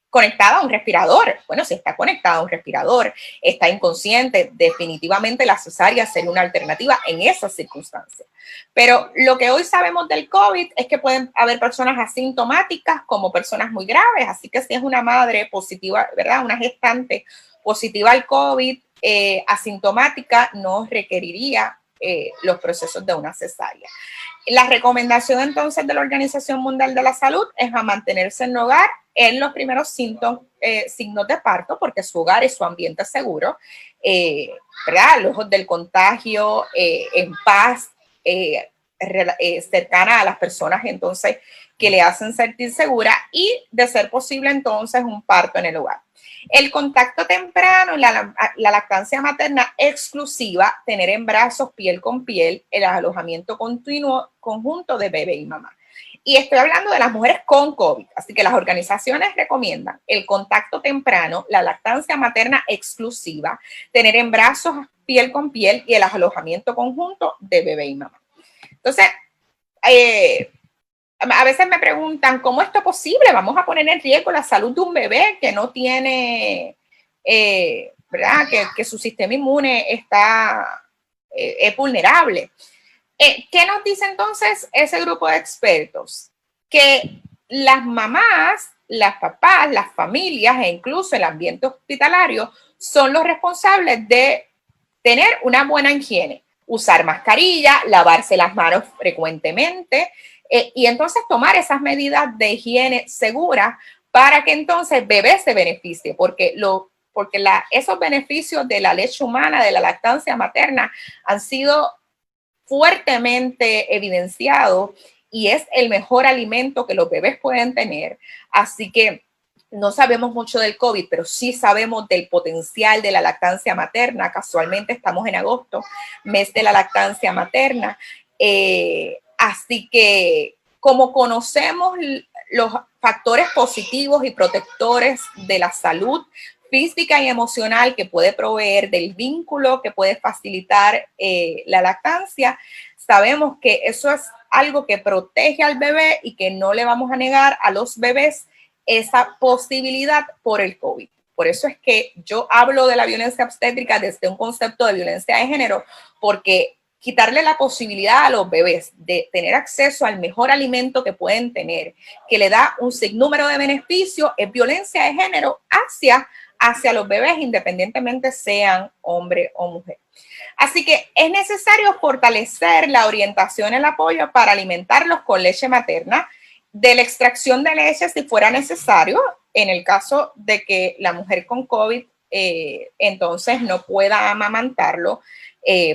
conectada a un respirador. Bueno, si está conectada a un respirador, está inconsciente, definitivamente la cesárea sería una alternativa en esas circunstancias. Pero lo que hoy sabemos del COVID es que pueden haber personas asintomáticas como personas muy graves, así que si es una madre positiva, ¿verdad? Una gestante positiva al COVID, asintomática, no requeriría los procesos de una cesárea. La recomendación entonces de la Organización Mundial de la Salud es a mantenerse en el hogar en los primeros signos de parto, porque su hogar es su ambiente seguro, ¿verdad? Lejos del contagio, en paz, cercana a las personas entonces que le hacen sentir segura y de ser posible entonces un parto en el hogar. El contacto temprano, la lactancia materna exclusiva, tener en brazos piel con piel, el alojamiento continuo conjunto de bebé y mamá. Y estoy hablando de las mujeres con COVID, así que las organizaciones recomiendan el contacto temprano, la lactancia materna exclusiva, tener en brazos piel con piel y el alojamiento conjunto de bebé y mamá. Entonces, a veces me preguntan, ¿cómo esto es posible? Vamos a poner en riesgo la salud de un bebé que no tiene, ¿verdad? Que su sistema inmune es vulnerable. ¿Qué nos dice entonces ese grupo de expertos? Que las mamás, las papás, las familias e incluso el ambiente hospitalario son los responsables de tener una buena higiene, usar mascarilla, lavarse las manos frecuentemente y entonces tomar esas medidas de higiene seguras para que entonces bebé se beneficie, porque esos beneficios de la leche humana, de la lactancia materna, han sido fuertemente evidenciados y es el mejor alimento que los bebés pueden tener. Así que no sabemos mucho del COVID, pero sí sabemos del potencial de la lactancia materna. Casualmente estamos en agosto, mes de la lactancia materna. Así que como conocemos los factores positivos y protectores de la salud física y emocional que puede proveer, del vínculo que puede facilitar la lactancia, sabemos que eso es algo que protege al bebé y que no le vamos a negar a los bebés esa posibilidad por el COVID. Por eso es que yo hablo de la violencia obstétrica desde un concepto de violencia de género, porque quitarle la posibilidad a los bebés de tener acceso al mejor alimento que pueden tener, que le da un sinnúmero de beneficios, es violencia de género hacia los bebés, independientemente sean hombre o mujer. Así que es necesario fortalecer la orientación y el apoyo para alimentarlos con leche materna, de la extracción de leche si fuera necesario, en el caso de que la mujer con COVID entonces no pueda amamantarlo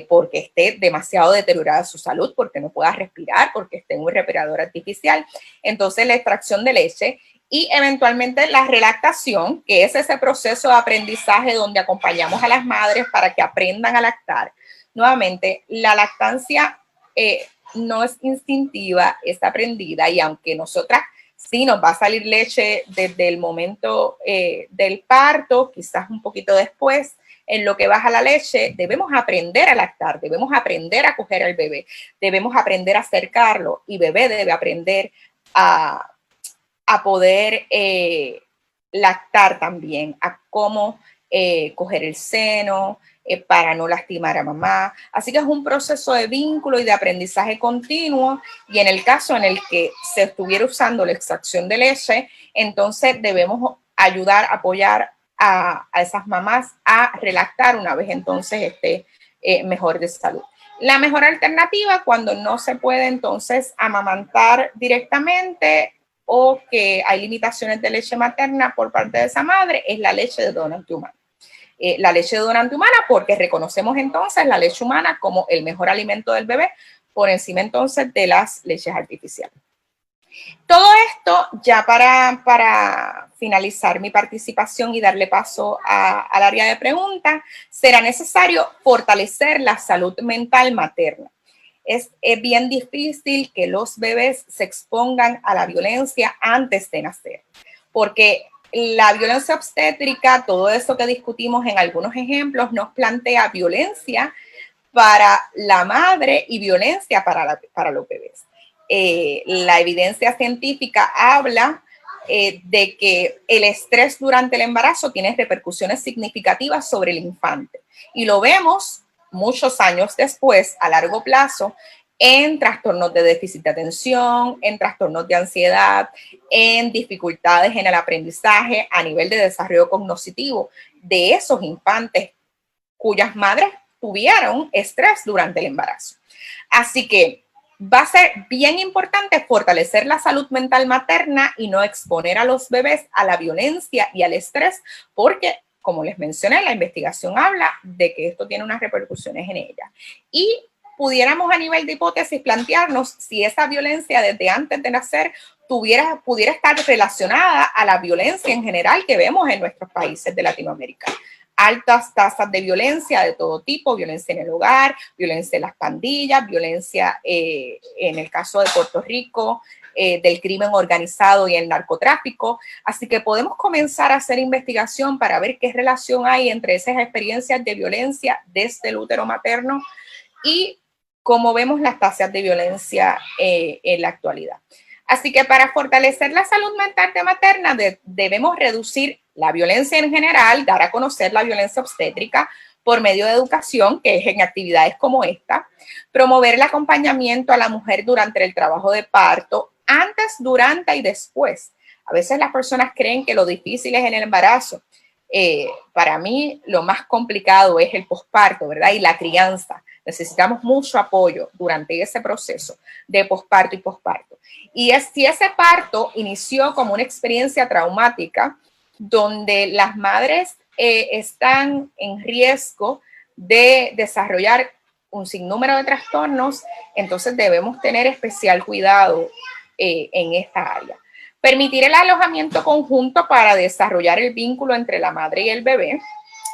porque esté demasiado deteriorada su salud, porque no pueda respirar, porque esté en un respirador artificial. Entonces la extracción de leche y eventualmente la relactación, que es ese proceso de aprendizaje donde acompañamos a las madres para que aprendan a lactar. Nuevamente, la lactancia no es instintiva, es aprendida, y aunque nosotras sí nos va a salir leche desde el momento del parto, quizás un poquito después, en lo que baja la leche, debemos aprender a lactar, debemos aprender a coger al bebé, debemos aprender a acercarlo, y bebé debe aprender a poder lactar también, a cómo coger el seno, para no lastimar a mamá. Así que es un proceso de vínculo y de aprendizaje continuo, y en el caso en el que se estuviera usando la extracción de leche, entonces debemos ayudar, apoyar a esas mamás a relactar una vez entonces esté mejor de salud. La mejor alternativa cuando no se puede entonces amamantar directamente o que hay limitaciones de leche materna por parte de esa madre es la leche de donante humana. La leche de donante humana, porque reconocemos entonces la leche humana como el mejor alimento del bebé por encima entonces de las leches artificiales. Todo esto, ya para finalizar mi participación y darle paso al área de preguntas, será necesario fortalecer la salud mental materna. Es bien difícil que los bebés se expongan a la violencia antes de nacer, porque la violencia obstétrica, todo eso que discutimos en algunos ejemplos, nos plantea violencia para la madre y violencia para los bebés. La evidencia científica habla de que el estrés durante el embarazo tiene repercusiones significativas sobre el infante, y lo vemos muchos años después, a largo plazo, en trastornos de déficit de atención, en trastornos de ansiedad, en dificultades en el aprendizaje a nivel de desarrollo cognitivo de esos infantes cuyas madres tuvieron estrés durante el embarazo. Así que va a ser bien importante fortalecer la salud mental materna y no exponer a los bebés a la violencia y al estrés, porque, como les mencioné, la investigación habla de que esto tiene unas repercusiones en ella. Y pudiéramos a nivel de hipótesis plantearnos si esa violencia desde antes de nacer pudiera estar relacionada a la violencia en general que vemos en nuestros países de Latinoamérica. Altas tasas de violencia de todo tipo, violencia en el hogar, violencia en las pandillas, violencia en el caso de Puerto Rico, del crimen organizado y el narcotráfico. Así que podemos comenzar a hacer investigación para ver qué relación hay entre esas experiencias de violencia desde el útero materno y cómo vemos las tasas de violencia en la actualidad. Así que para fortalecer la salud mental de materna debemos reducir la violencia en general, dar a conocer la violencia obstétrica por medio de educación, que es en actividades como esta, promover el acompañamiento a la mujer durante el trabajo de parto, antes, durante y después. A veces las personas creen que lo difícil es en el embarazo. Para mí lo más complicado es el posparto, ¿verdad? Y la crianza. Necesitamos mucho apoyo durante ese proceso de posparto y posparto. Y si ese parto inició como una experiencia traumática, donde las madres están en riesgo de desarrollar un sinnúmero de trastornos, entonces debemos tener especial cuidado en esta área. Permitir el alojamiento conjunto para desarrollar el vínculo entre la madre y el bebé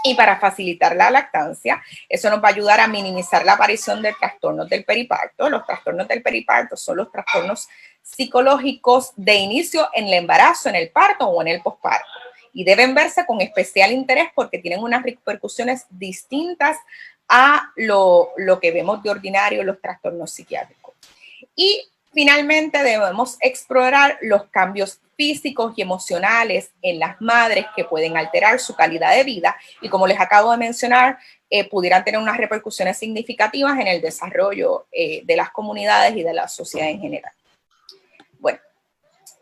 y para facilitar la lactancia. Eso nos va a ayudar a minimizar la aparición de trastornos del periparto. Los trastornos del periparto son los trastornos psicológicos de inicio en el embarazo, en el parto o en el posparto. Y deben verse con especial interés porque tienen unas repercusiones distintas a lo que vemos de ordinario en los trastornos psiquiátricos. Y finalmente debemos explorar los cambios físicos y emocionales en las madres que pueden alterar su calidad de vida y, como les acabo de mencionar, pudieran tener unas repercusiones significativas en el desarrollo de las comunidades y de la sociedad en general. Bueno,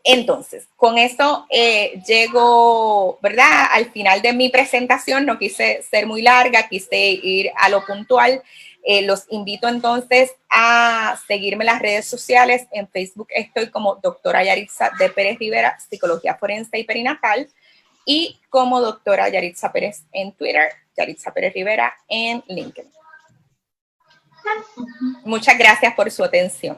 entonces, con esto llego, ¿verdad?, al final de mi presentación. No quise ser muy larga, quise ir a lo puntual. Los invito entonces a seguirme en las redes sociales. En Facebook estoy como doctora Yaritza de Pérez Rivera, Psicología Forense y Perinatal, y como doctora Yaritza Pérez en Twitter, Yaritza Pérez Rivera en LinkedIn. Muchas gracias por su atención.